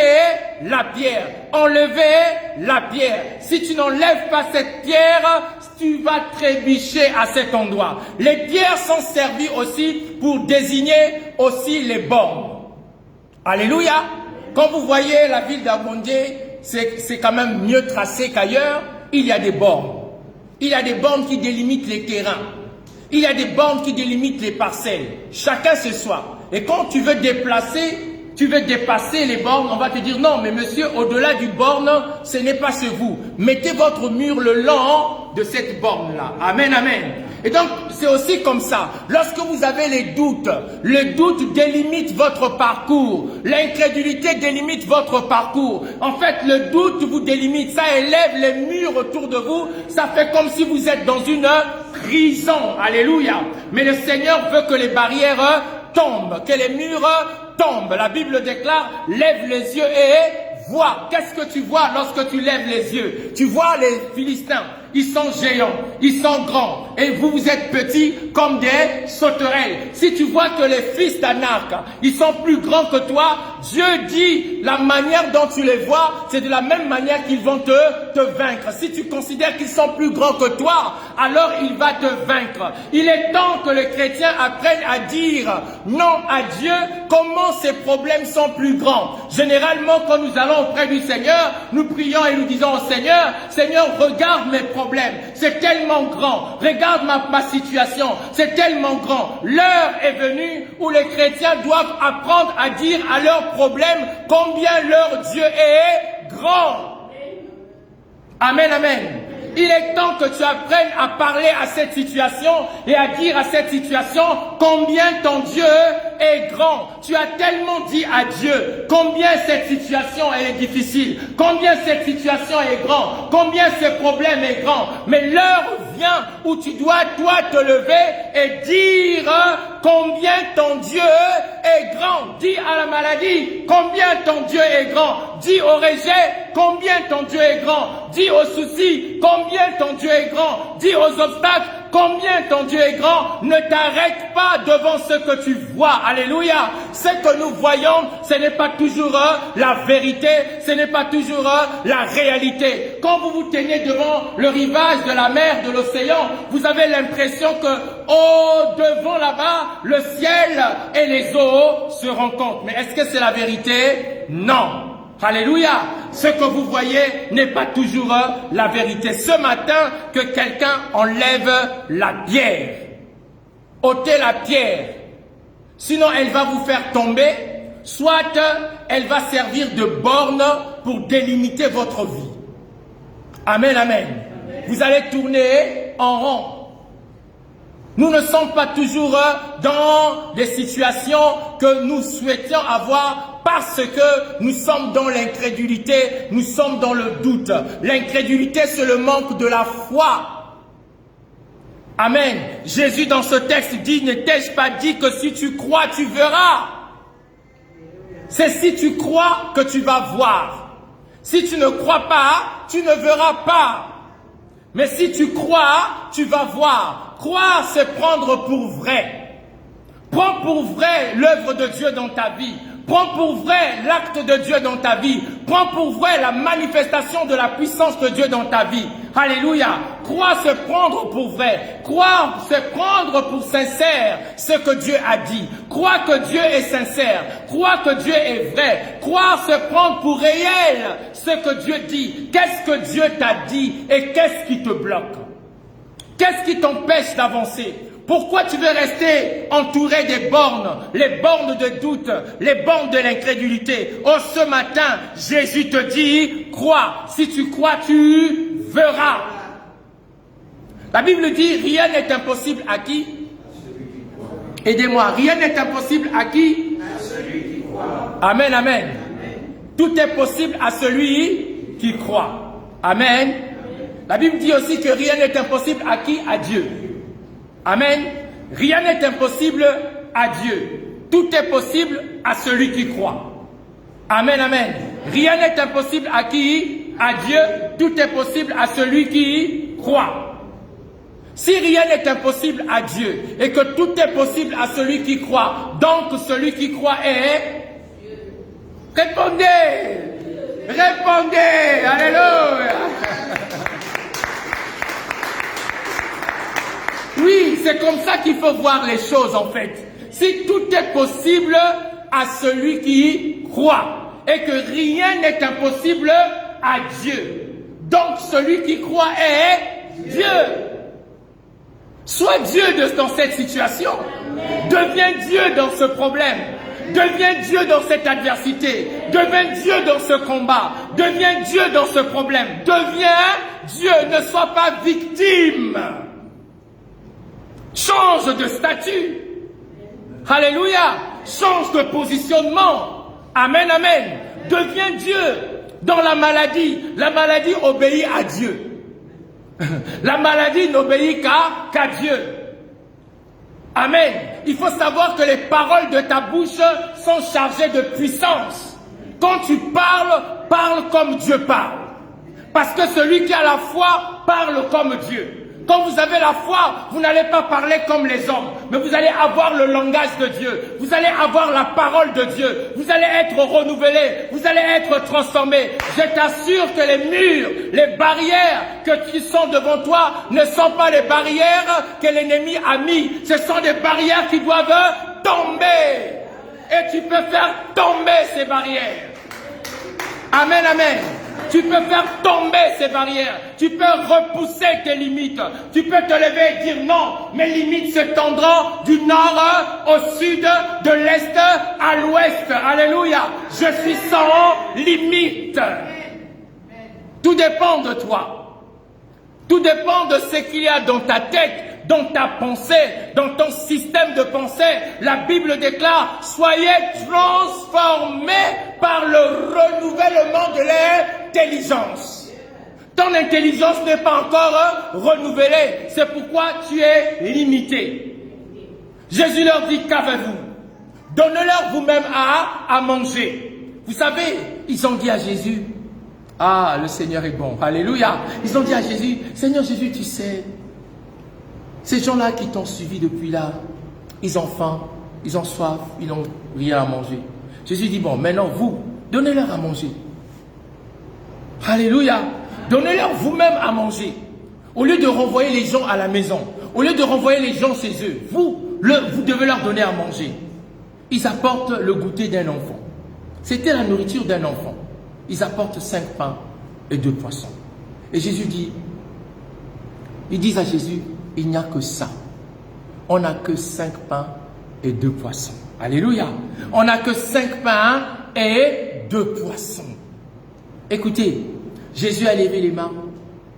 la pierre, enlevez la pierre. Si tu n'enlèves pas cette pierre, tu vas trébucher à cet endroit. Les pierres sont servies aussi pour désigner aussi les bornes. Alléluia. Quand vous voyez la ville d'Abondé, c'est quand même mieux tracé qu'ailleurs. Il y a des bornes. Il y a des bornes qui délimitent les terrains. Il y a des bornes qui délimitent les parcelles. Chacun ce soir. Et quand tu veux dépasser les bornes, on va te dire non, mais monsieur, au-delà du borne, ce n'est pas chez vous. Mettez votre mur le long de cette borne-là. Amen, amen. Et donc, c'est aussi comme ça. Lorsque vous avez les doutes, le doute délimite votre parcours. L'incrédulité délimite votre parcours. En fait, le doute vous délimite. Ça élève les murs autour de vous. Ça fait comme si vous êtes dans une prison. Alléluia. Mais le Seigneur veut que les barrières tombent, que les murs tombent. La Bible déclare, lève les yeux et vois. Qu'est-ce que tu vois lorsque tu lèves les yeux? Tu vois les Philistins. Ils sont géants, ils sont grands, et vous êtes petits comme des sauterelles. Si tu vois que les fils d'Anak, ils sont plus grands que toi, Dieu dit, la manière dont tu les vois, c'est de la même manière qu'ils vont te vaincre. Si tu considères qu'ils sont plus grands que toi, alors il va te vaincre. Il est temps que les chrétiens apprennent à dire non à Dieu, comment ces problèmes sont plus grands. Généralement, quand nous allons auprès du Seigneur, nous prions et nous disons au Seigneur, Seigneur, regarde mes problèmes, c'est tellement grand. Regarde ma situation, c'est tellement grand. L'heure est venue où les chrétiens doivent apprendre à dire à leurs problèmes combien leur Dieu est grand. Amen, amen. Il est temps que tu apprennes à parler à cette situation et à dire à cette situation combien ton Dieu est grand. Tu as tellement dit à Dieu combien cette situation est difficile, combien cette situation est grande, combien ce problème est grand. Mais l'heure vient où tu dois toi te lever et dire combien ton Dieu est grand. Dis à la maladie combien ton Dieu est grand. Dis au rejet combien ton Dieu est grand. Dis aux soucis combien ton Dieu est grand. Dis aux obstacles combien ton Dieu est grand. Ne t'arrête pas devant ce que tu vois. Alléluia. Ce que nous voyons, ce n'est pas toujours la vérité, ce n'est pas toujours la réalité. Quand vous vous tenez devant le rivage de la mer, de l'océan, vous avez l'impression que devant là-bas, le ciel et les eaux se rencontrent. Mais est-ce que c'est la vérité? Non. Alléluia. Ce que vous voyez n'est pas toujours la vérité. Ce matin, que quelqu'un enlève la pierre. Ôtez la pierre. Sinon, elle va vous faire tomber. Soit elle va servir de borne pour délimiter votre vie. Amen, amen. Vous allez tourner en rond. Nous ne sommes pas toujours dans des situations que nous souhaitions avoir parce que nous sommes dans l'incrédulité, nous sommes dans le doute. L'incrédulité, c'est le manque de la foi. Amen. Jésus dans ce texte dit, ne t'ai-je pas dit que si tu crois, tu verras? C'est si tu crois que tu vas voir. Si tu ne crois pas, tu ne verras pas. Mais si tu crois, tu vas voir. Croire, c'est prendre pour vrai. Prends pour vrai l'œuvre de Dieu dans ta vie. Prends pour vrai l'acte de Dieu dans ta vie. Prends pour vrai la manifestation de la puissance de Dieu dans ta vie. Alléluia. Croire, c'est prendre pour vrai. Croire, c'est prendre pour sincère ce que Dieu a dit. Croire que Dieu est sincère. Croire que Dieu est vrai. Croire, c'est prendre pour réel ce que Dieu dit. Qu'est-ce que Dieu t'a dit et qu'est-ce qui te bloque? Qu'est-ce qui t'empêche d'avancer? Pourquoi tu veux rester entouré des bornes, les bornes de doute, les bornes de l'incrédulité? Oh, ce matin, Jésus te dit, crois. Si tu crois, tu verras. La Bible dit, rien n'est impossible à qui? Aidez-moi. Rien n'est impossible à qui? À celui qui croit. Amen, amen. Amen. Tout est possible à celui qui croit. Amen. La Bible dit aussi que rien n'est impossible à qui? À Dieu. Amen. Rien n'est impossible à Dieu. Tout est possible à celui qui croit. Amen, amen. Rien n'est impossible à qui? À Dieu. Tout est possible à celui qui croit. Si rien n'est impossible à Dieu et que tout est possible à celui qui croit, donc celui qui croit est... Répondez! Répondez! Alléluia! Oui, c'est comme ça qu'il faut voir les choses en fait. Si tout est possible à celui qui croit et que rien n'est impossible à Dieu, donc celui qui croit est Dieu. Sois Dieu dans cette situation. Deviens Dieu dans ce problème. Deviens Dieu dans cette adversité. Deviens Dieu dans ce combat. Deviens Dieu dans ce problème. Deviens Dieu. Ne sois pas victime. Change de statut. Alléluia. Change de positionnement. Amen, amen. Deviens Dieu dans la maladie. La maladie obéit à Dieu. La maladie n'obéit qu'à Dieu. Amen. Il faut savoir que les paroles de ta bouche sont chargées de puissance. Quand tu parles, parle comme Dieu parle. Parce que celui qui a la foi parle comme Dieu. Quand vous avez la foi, vous n'allez pas parler comme les hommes, mais vous allez avoir le langage de Dieu. Vous allez avoir la parole de Dieu. Vous allez être renouvelé. Vous allez être transformé. Je t'assure que les murs, les barrières qui sont devant toi ne sont pas les barrières que l'ennemi a mis. Ce sont des barrières qui doivent tomber. Et tu peux faire tomber ces barrières. Amen, amen. Tu peux faire tomber ces barrières. Tu peux repousser tes limites. Tu peux te lever et dire non. Mes limites se tendront du nord au sud, de l'est à l'ouest. Alléluia. Je suis sans limite. Tout dépend de toi. Tout dépend de ce qu'il y a dans ta tête, dans ta pensée, dans ton système de pensée. La Bible déclare, soyez transformés par le renouvellement de l'intelligence. Ton intelligence n'est pas encore renouvelée. C'est pourquoi tu es limité. Jésus leur dit, qu'avez-vous? Donnez-leur vous-même à manger. Vous savez, ils ont dit à Jésus, ah, le Seigneur est bon. Alléluia. Ils ont dit à Jésus, Seigneur Jésus, tu sais, ces gens-là qui t'ont suivi depuis là, ils ont faim, ils ont soif, ils n'ont rien à manger. Jésus dit, bon, maintenant vous, donnez-leur à manger. Alléluia. Donnez-leur vous-même à manger. Au lieu de renvoyer les gens à la maison, au lieu de renvoyer les gens chez eux, vous devez leur donner à manger. Ils apportent le goûter d'un enfant. C'était la nourriture d'un enfant. Ils apportent 5 pains et 2 poissons. Et Jésus dit, ils disent à Jésus, il n'y a que ça. On n'a que 5 pains et 2 poissons. Alléluia. On n'a que 5 pains et 2 poissons. Écoutez, Jésus a levé les mains,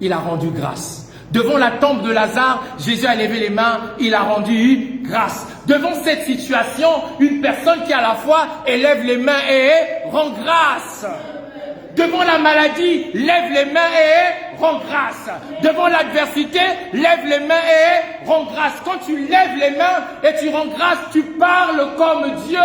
il a rendu grâce. Devant la tombe de Lazare, Jésus a levé les mains, il a rendu grâce. Devant cette situation, une personne qui a la foi élève les mains et rend grâce. Devant la maladie, lève les mains et rend grâce. Devant l'adversité, lève les mains et rend grâce. Quand tu lèves les mains et tu rends grâce, tu parles comme Dieu.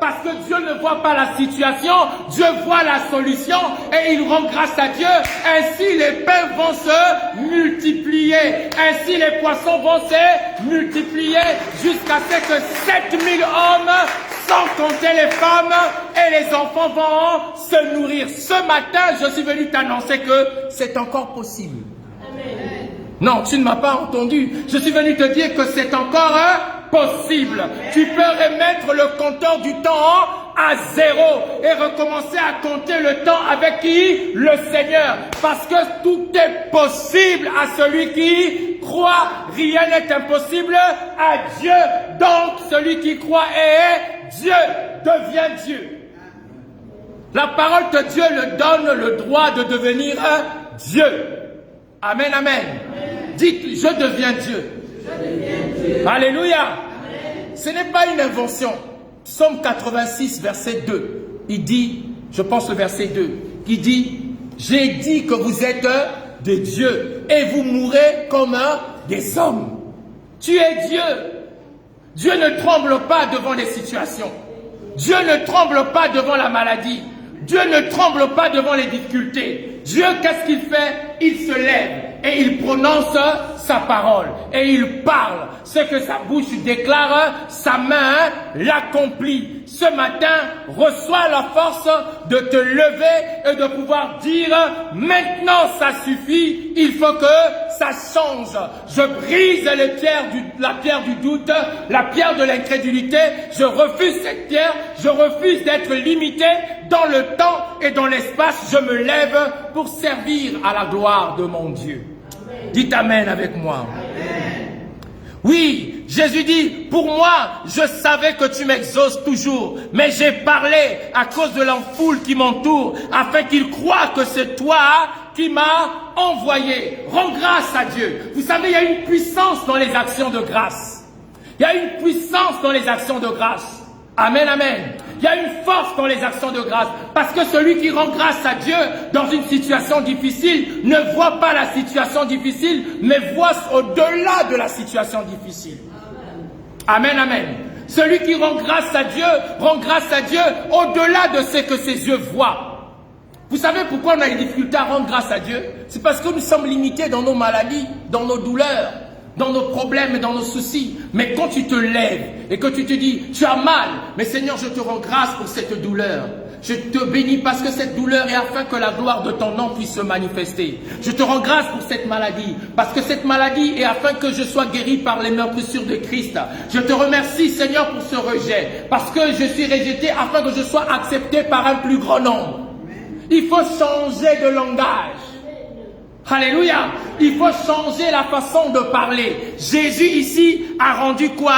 Parce que Dieu ne voit pas la situation, Dieu voit la solution et il rend grâce à Dieu. Ainsi les pains vont se multiplier. Ainsi les poissons vont se multiplier jusqu'à ce que 7000 hommes, sans compter les femmes et les enfants, vont se nourrir. Ce matin, je suis venu t'annoncer que c'est encore possible. Amen. Non, tu ne m'as pas entendu. Je suis venu te dire que c'est encore possible. Tu peux remettre le compteur du temps à 0 et recommencer à compter le temps avec qui? Le Seigneur. Parce que tout est possible à celui qui croit. Rien n'est impossible à Dieu. Donc, celui qui croit est Dieu, devient Dieu. La parole de Dieu le donne le droit de devenir Dieu. Amen, amen. Amen. Dites, je deviens Dieu. Je deviens Dieu. Alléluia. Amen. Ce n'est pas une invention. Psaume 86, verset 2. Il dit, je pense le verset 2, qui dit, j'ai dit que vous êtes des dieux et vous mourrez comme des hommes. Tu es Dieu. Dieu ne tremble pas devant les situations. Dieu ne tremble pas devant la maladie. Dieu ne tremble pas devant les difficultés. Dieu, qu'est-ce qu'il fait? Il se lève et il prononce sa parole. Et il parle. Ce que sa bouche déclare, sa main l'accomplit. Ce matin, reçois la force de te lever et de pouvoir dire, maintenant ça suffit, il faut que ça change. Je brise la pierre du doute, la pierre de l'incrédulité. Je refuse cette pierre, je refuse d'être limité dans le temps et dans l'espace. Je me lève pour servir à la gloire de mon Dieu. Amen. Dites Amen avec moi. Amen. Oui, Jésus dit, pour moi, je savais que tu m'exauces toujours, mais j'ai parlé à cause de la foule qui m'entoure, afin qu'ils croient que c'est toi qui m'as envoyé. Rends grâce à Dieu. Vous savez, il y a une puissance dans les actions de grâce. Il y a une puissance dans les actions de grâce. Amen, amen. Il y a une force dans les actions de grâce. Parce que celui qui rend grâce à Dieu dans une situation difficile ne voit pas la situation difficile, mais voit au-delà de la situation difficile. Amen, amen. Celui qui rend grâce à Dieu au-delà de ce que ses yeux voient. Vous savez pourquoi on a des difficultés à rendre grâce à Dieu? C'est parce que nous sommes limités dans nos maladies, dans nos douleurs, dans nos problèmes et dans nos soucis. Mais quand tu te lèves et que tu te dis, tu as mal, mais Seigneur, je te rends grâce pour cette douleur. Je te bénis parce que cette douleur est afin que la gloire de ton nom puisse se manifester. Je te rends grâce pour cette maladie parce que cette maladie est afin que je sois guéri par les meurtrissures de Christ. Je te remercie Seigneur pour ce rejet parce que je suis rejeté afin que je sois accepté par un plus grand nombre. Il faut changer de langage. Alléluia. Il faut changer la façon de parler. Jésus ici a rendu quoi?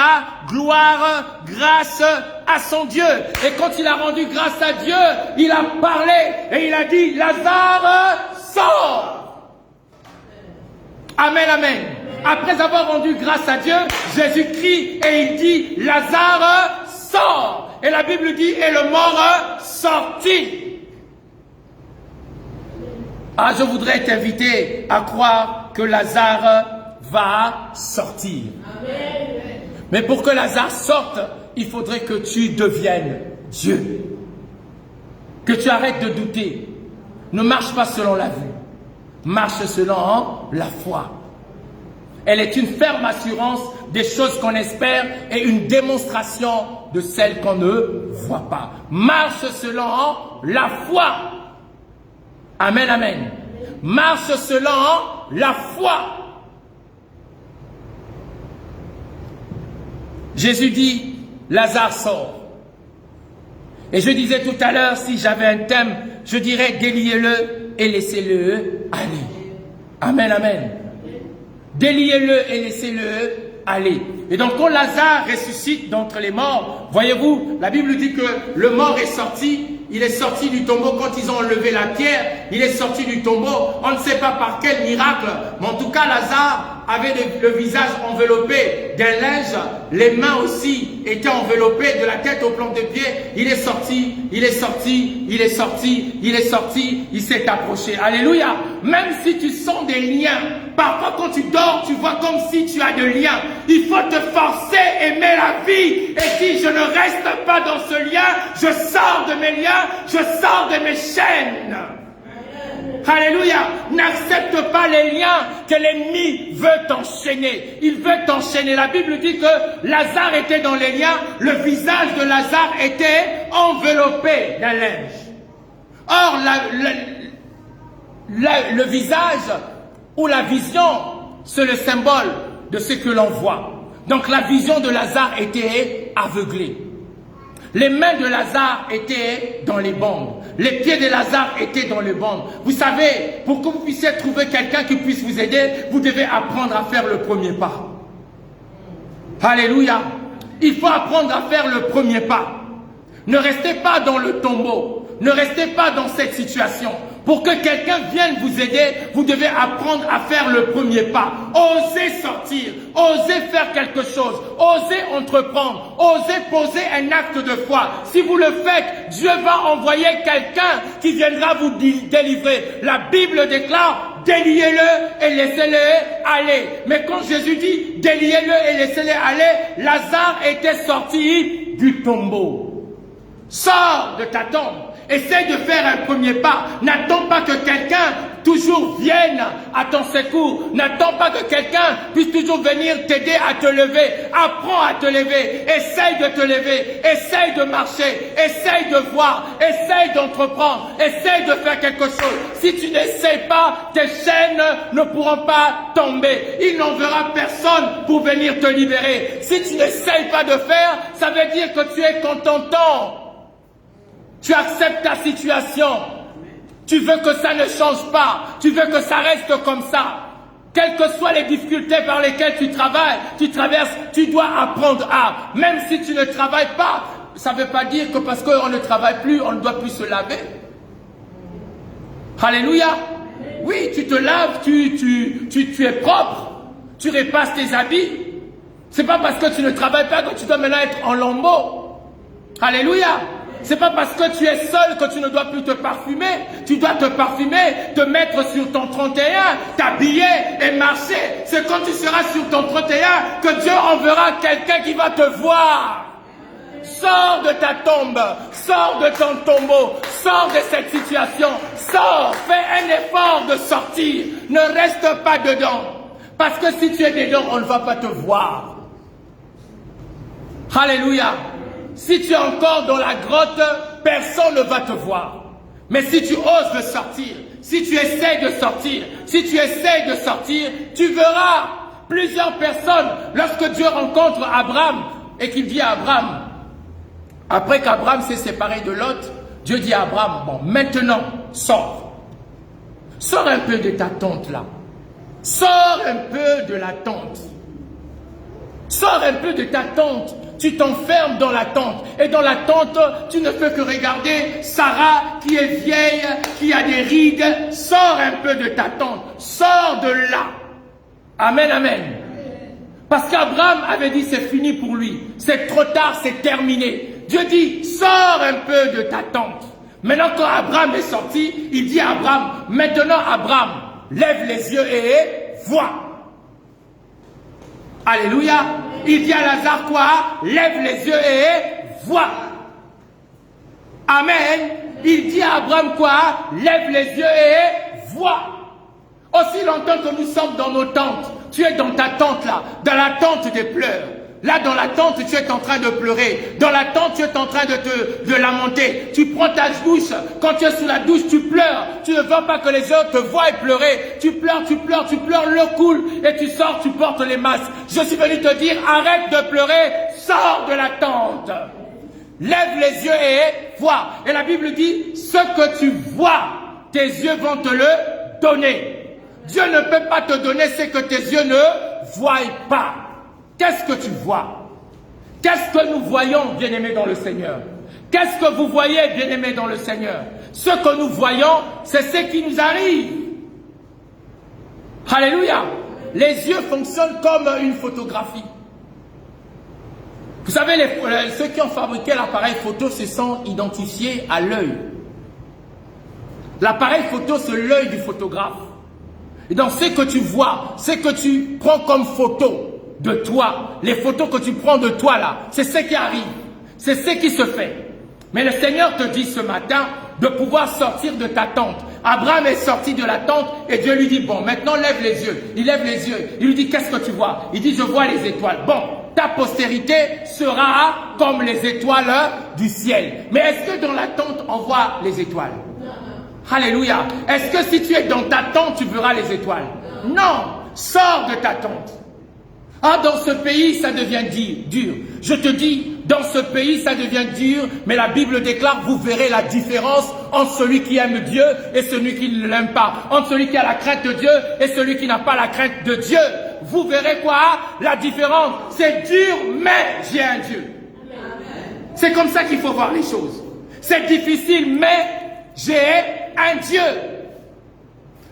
Gloire, grâce à son Dieu. Et quand il a rendu grâce à Dieu, il a parlé et il a dit, Lazare, sors. Amen, amen. Après avoir rendu grâce à Dieu, Jésus crie et il dit, Lazare, sors. Et la Bible dit, et le mort sortit. Ah, je voudrais t'inviter à croire que Lazare va sortir. Amen. Mais pour que Lazare sorte, il faudrait que tu deviennes Dieu. Que tu arrêtes de douter. Ne marche pas selon la vue. Marche selon la foi. Elle est une ferme assurance des choses qu'on espère et une démonstration de celles qu'on ne voit pas. Marche selon la foi. Amen, amen. Marche selon la foi. Jésus dit, Lazare sort. Et je disais tout à l'heure, si j'avais un thème, je dirais déliez-le et laissez-le aller. Amen, amen. Déliez-le et laissez-le aller. Et donc quand Lazare ressuscite d'entre les morts, voyez-vous, la Bible dit que le mort est sorti. Il est sorti du tombeau quand ils ont enlevé la pierre. Il est sorti du tombeau. On ne sait pas par quel miracle. Mais en tout cas, Lazare avait le visage enveloppé d'un linge. Les mains aussi étaient enveloppées de la tête aux plantes de pied. Il est sorti, il est sorti, il est sorti, il est sorti. Il s'est approché. Alléluia. Même si tu sens des liens. Parfois quand tu dors, tu vois comme si tu as des liens. Il faut te forcer, aimer la vie. Et dire, je ne reste pas dans ce lien. Je sors de mes liens. Je sors de mes chaînes. Alléluia. N'accepte pas les liens que l'ennemi veut t'enchaîner. Il veut t'enchaîner. La Bible dit que Lazare était dans les liens. Le visage de Lazare était enveloppé d'un linge. Or, le visage ou la vision, c'est le symbole de ce que l'on voit. Donc la vision de Lazare était aveuglée. Les mains de Lazare étaient dans les bandes. Les pieds de Lazare étaient dans les bandes. Vous savez, pour que vous puissiez trouver quelqu'un qui puisse vous aider, vous devez apprendre à faire le premier pas. Alléluia. Il faut apprendre à faire le premier pas. Ne restez pas dans le tombeau. Ne restez pas dans cette situation. Pour que quelqu'un vienne vous aider, vous devez apprendre à faire le premier pas. Osez sortir, osez faire quelque chose, osez entreprendre, osez poser un acte de foi. Si vous le faites, Dieu va envoyer quelqu'un qui viendra vous délivrer. La Bible déclare, déliez-le et laissez-le aller. Mais quand Jésus dit, déliez-le et laissez-le aller, Lazare était sorti du tombeau. Sors de ta tombe. Essaye de faire un premier pas. N'attends pas que quelqu'un toujours vienne à ton secours. N'attends pas que quelqu'un puisse toujours venir t'aider à te lever. Apprends à te lever. Essaye de te lever. Essaye de marcher. Essaye de voir. Essaye d'entreprendre. Essaye de faire quelque chose. Si tu n'essayes pas, tes chaînes ne pourront pas tomber. Il n'enverra personne pour venir te libérer. Si tu n'essayes pas de faire, ça veut dire que tu es contentant. Tu acceptes ta situation. Tu veux que ça ne change pas. Tu veux que ça reste comme ça. Quelles que soient les difficultés par lesquelles tu travailles, tu traverses, tu dois apprendre à. Même si tu ne travailles pas, ça ne veut pas dire que parce qu'on ne travaille plus, on ne doit plus se laver. Alléluia. Oui, tu te laves, tu es propre. Tu repasses tes habits. C'est pas parce que tu ne travailles pas que tu dois maintenant être en lambeau. Alléluia. C'est pas parce que tu es seul que tu ne dois plus te parfumer. Tu dois te parfumer, te mettre sur ton 31, t'habiller et marcher. C'est quand tu seras sur ton 31 que Dieu enverra quelqu'un qui va te voir. Sors de ta tombe, sors de ton tombeau, sors de cette situation, Sors, fais un effort de sortir. Ne reste pas dedans. Parce que si tu es dedans, on ne va pas te voir. Alléluia. Si tu es encore dans la grotte, personne ne va te voir. Mais si tu oses de sortir, si tu essaies de sortir, tu verras plusieurs personnes. Lorsque Dieu rencontre Abraham et qu'il dit à Abraham, après qu'Abraham s'est séparé de Lot, Dieu dit à Abraham, bon, maintenant, sors. Sors un peu de ta tente là. Sors un peu de la tente. Sors un peu de ta tente. Tu t'enfermes dans la tente. Et dans la tente, tu ne peux que regarder Sarah qui est vieille, qui a des rides. Sors un peu de ta tente. Sors de là. Amen, amen. Parce qu'Abraham avait dit c'est fini pour lui. C'est trop tard, c'est terminé. Dieu dit sors un peu de ta tente. Maintenant quand Abraham est sorti, il dit à Abraham, maintenant Abraham, lève les yeux et vois. Alléluia. Il dit à Lazare quoi? Lève les yeux et vois. Amen. Il dit à Abraham quoi? Lève les yeux et vois. Aussi longtemps que nous sommes dans nos tentes, tu es dans ta tente là, dans la tente des pleurs. Là, dans la tente, tu es en train de pleurer. Dans la tente, tu es en train de lamenter. Tu prends ta douche. Quand tu es sous la douche, tu pleures. Tu ne veux pas que les autres te voient pleurer. Tu pleures, l'eau coule et tu sors, tu portes les masques. Je suis venu te dire, arrête de pleurer, sors de la tente. Lève les yeux et vois. Et la Bible dit, ce que tu vois, tes yeux vont te le donner. Dieu ne peut pas te donner ce que tes yeux ne voient pas. Qu'est-ce que tu vois? Qu'est-ce que nous voyons, bien-aimés dans le Seigneur? Qu'est-ce que vous voyez, bien-aimés dans le Seigneur? Ce que nous voyons, c'est ce qui nous arrive. Alléluia. Les yeux fonctionnent comme une photographie. Vous savez, ceux qui ont fabriqué l'appareil photo se sont identifiés à l'œil. L'appareil photo, c'est l'œil du photographe. Et dans ce que tu vois, ce que tu prends comme photo de toi, les photos que tu prends de toi là, c'est ce qui arrive, c'est ce qui se fait. Mais le Seigneur te dit ce matin de pouvoir sortir de ta tente. Abraham est sorti de la tente et Dieu lui dit, bon, maintenant lève les yeux. Il lève les yeux, il lui dit, qu'est-ce que tu vois? Il dit, je vois les étoiles. Bon, ta postérité sera comme les étoiles du ciel. Mais est-ce que dans la tente on voit les étoiles? Alléluia. Est-ce que si tu es dans ta tente, tu verras les étoiles? Non. Sors de ta tente. Ah, dans ce pays, ça devient dur. Je te dis, dans ce pays, ça devient dur, mais la Bible déclare, vous verrez la différence entre celui qui aime Dieu et celui qui ne l'aime pas. Entre celui qui a la crainte de Dieu et celui qui n'a pas la crainte de Dieu. Vous verrez quoi? La différence. C'est dur, mais j'ai un Dieu. C'est comme ça qu'il faut voir les choses. C'est difficile, mais j'ai un Dieu.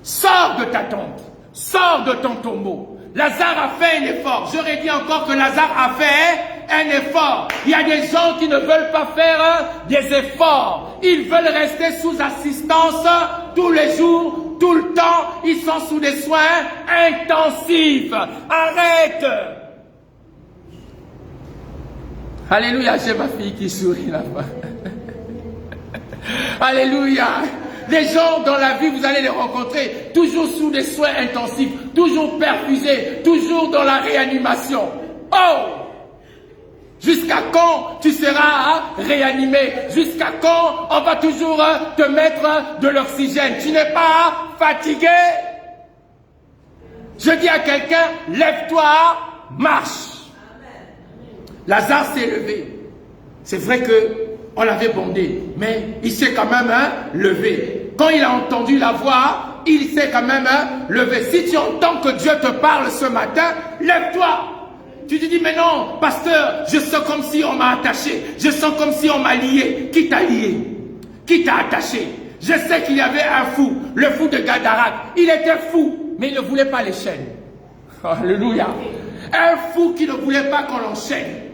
Sors de ta tente. Sors de ton tombeau. Lazare a fait un effort. J'aurais dit encore que Lazare a fait un effort. Il y a des gens qui ne veulent pas faire des efforts. Ils veulent rester sous assistance tous les jours, tout le temps. Ils sont sous des soins intensifs. Arrête. Alléluia, j'ai ma fille qui sourit là-bas. Alléluia. Les gens dans la vie, vous allez les rencontrer, toujours sous des soins intensifs, toujours perfusés, toujours dans la réanimation. Oh! Jusqu'à quand tu seras réanimé? Jusqu'à quand on va toujours te mettre de l'oxygène? Tu n'es pas fatigué? Je dis à quelqu'un, lève-toi, marche. Lazare s'est levé. C'est vrai que on l'avait bondé, mais il s'est quand même levé. Quand il a entendu la voix, il s'est quand même levé. Si tu entends que Dieu te parle ce matin, lève-toi. Tu te dis, mais non, pasteur, je sens comme si on m'a attaché. Je sens comme si on m'a lié. Qui t'a lié? Qui t'a attaché? Je sais qu'il y avait un fou, le fou de Gadara. Il était fou, mais il ne voulait pas les chaînes. Alléluia. Un fou qui ne voulait pas qu'on l'enchaîne.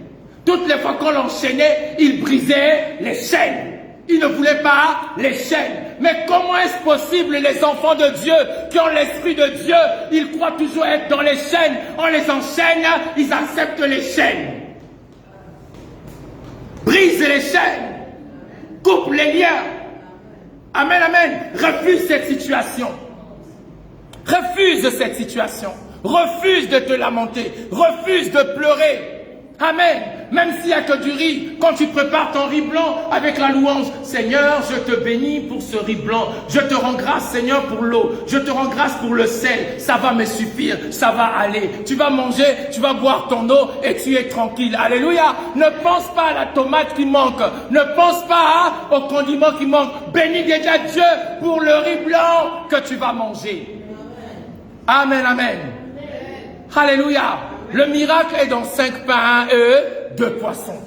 Toutes les fois qu'on l'enchaînait, il brisait les chaînes. Il ne voulait pas les chaînes. Mais comment est-ce possible, les enfants de Dieu, qui ont l'esprit de Dieu, ils croient toujours être dans les chaînes. On les enchaîne, ils acceptent les chaînes. Brise les chaînes. Coupe les liens. Amen, amen. Refuse cette situation. Refuse cette situation. Refuse de te lamenter. Refuse de pleurer. Amen. Même s'il n'y a que du riz, quand tu prépares ton riz blanc avec la louange, Seigneur, je te bénis pour ce riz blanc. Je te rends grâce, Seigneur, pour l'eau. Je te rends grâce pour le sel. Ça va me suffire. Ça va aller. Tu vas manger, tu vas boire ton eau et tu es tranquille. Alléluia. Ne pense pas à la tomate qui manque. Ne pense pas au condiment qui manque. Bénis déjà Dieu pour le riz blanc que tu vas manger. Amen, amen. Alléluia. Le miracle est dans 5 pains et 2 poissons.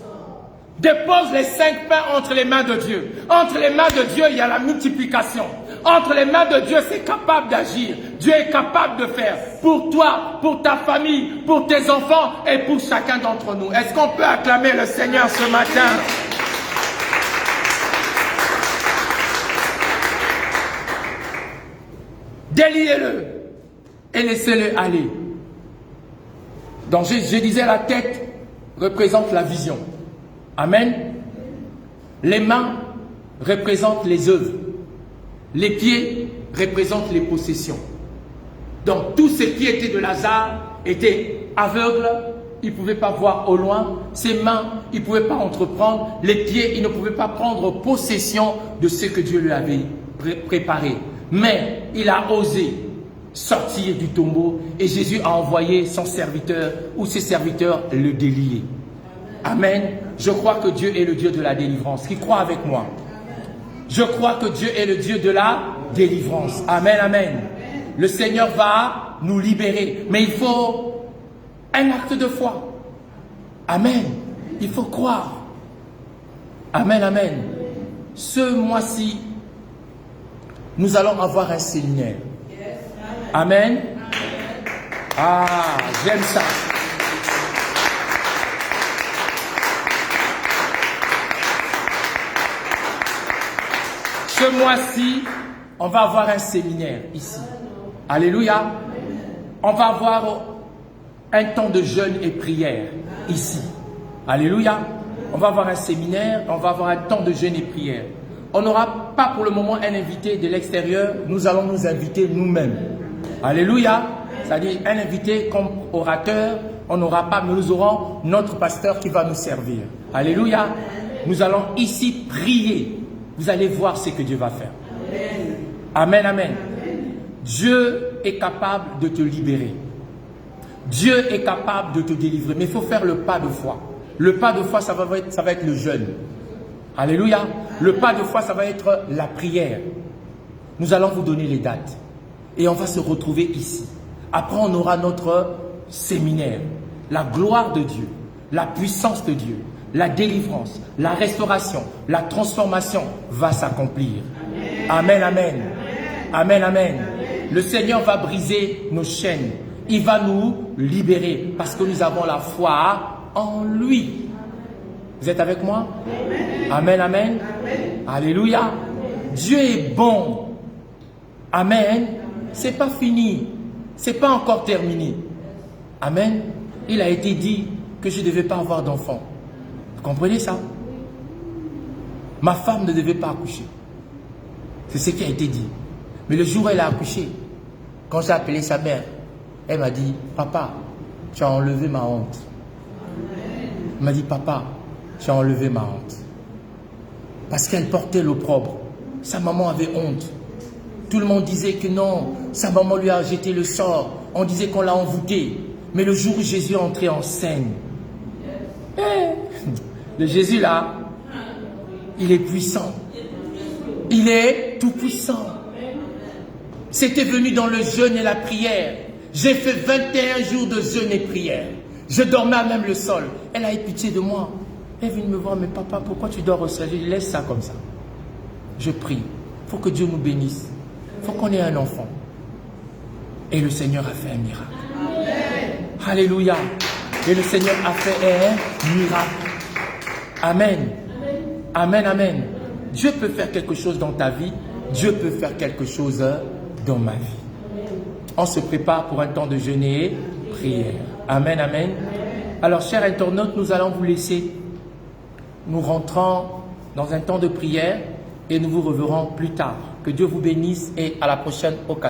Dépose les 5 pains entre les mains de Dieu. Entre les mains de Dieu, il y a la multiplication. Entre les mains de Dieu, c'est capable d'agir. Dieu est capable de faire pour toi, pour ta famille, pour tes enfants et pour chacun d'entre nous. Est-ce qu'on peut acclamer le Seigneur ce matin? Déliez-le et laissez-le aller. Donc je disais, la tête représente la vision. Amen. Les mains représentent les œuvres. Les pieds représentent les possessions. Donc tout ce qui était de Lazare était aveugle. Il ne pouvait pas voir au loin. Ses mains, il ne pouvait pas entreprendre. Les pieds, il ne pouvait pas prendre possession de ce que Dieu lui avait préparé. Mais il a osé sortir du tombeau et Jésus a envoyé son serviteur ou ses serviteurs le délier. Amen. Je crois que Dieu est le Dieu de la délivrance. Qui croit avec moi? Je crois que Dieu est le Dieu de la délivrance. Amen, amen. Le Seigneur va nous libérer. Mais il faut un acte de foi. Amen. Il faut croire. Amen, amen. Ce mois-ci, nous allons avoir un séminaire. Amen. Ah, j'aime ça. Ce mois-ci, on va avoir un séminaire ici. Alléluia. On va avoir un temps de jeûne et prière ici. Alléluia. On va avoir un séminaire, on va avoir un temps de jeûne et prière. On n'aura pas pour le moment un invité de l'extérieur, nous allons nous inviter nous-mêmes. Alléluia. C'est-à-dire un invité comme orateur, on n'aura pas, mais nous aurons notre pasteur qui va nous servir. Alléluia. Nous allons ici prier. Vous allez voir ce que Dieu va faire. Amen, amen. Dieu est capable de te libérer. Dieu est capable de te délivrer. Mais il faut faire le pas de foi. Le pas de foi, ça va être le jeûne. Alléluia. Le pas de foi, ça va être la prière. Nous allons vous donner les dates. Et on va se retrouver ici. Après, on aura notre séminaire. La gloire de Dieu, la puissance de Dieu, la délivrance, la restauration, la transformation va s'accomplir. Amen, amen. Amen, amen. Le Seigneur va briser nos chaînes. Il va nous libérer parce que nous avons la foi en lui. Vous êtes avec moi? Amen, amen. Alléluia. Dieu est bon. Amen. C'est pas fini. C'est pas encore terminé. Amen. Il a été dit que je ne devais pas avoir d'enfant. Vous comprenez ça? Ma femme ne devait pas accoucher. C'est ce qui a été dit. Mais le jour où elle a accouché, quand j'ai appelé sa mère, elle m'a dit, papa, tu as enlevé ma honte. Elle m'a dit, papa, tu as enlevé ma honte. Parce qu'elle portait l'opprobre. Sa maman avait honte. Tout le monde disait que non, sa maman lui a jeté le sort. On disait qu'on l'a envoûté. Mais le jour où Jésus est entré en scène, le Jésus là, il est puissant. Il est tout puissant. C'était venu dans le jeûne et la prière. J'ai fait 21 jours de jeûne et prière. Je dormais à même le sol. Elle a eu pitié de moi. Elle est venue me voir, mais papa, pourquoi tu dors au sol? Je dis, laisse ça comme ça. Je prie. Il faut que Dieu nous bénisse. Il faut qu'on ait un enfant. Et le Seigneur a fait un miracle. Amen. Alléluia. Et le Seigneur a fait un miracle. Amen. Amen, amen. Dieu peut faire quelque chose dans ta vie. Dieu peut faire quelque chose dans ma vie. On se prépare pour un temps de jeûne et prière. Amen, amen. Alors, chers internautes, nous allons vous laisser. Nous rentrons dans un temps de prière. et nous vous reverrons plus tard. Que Dieu vous bénisse et à la prochaine occasion.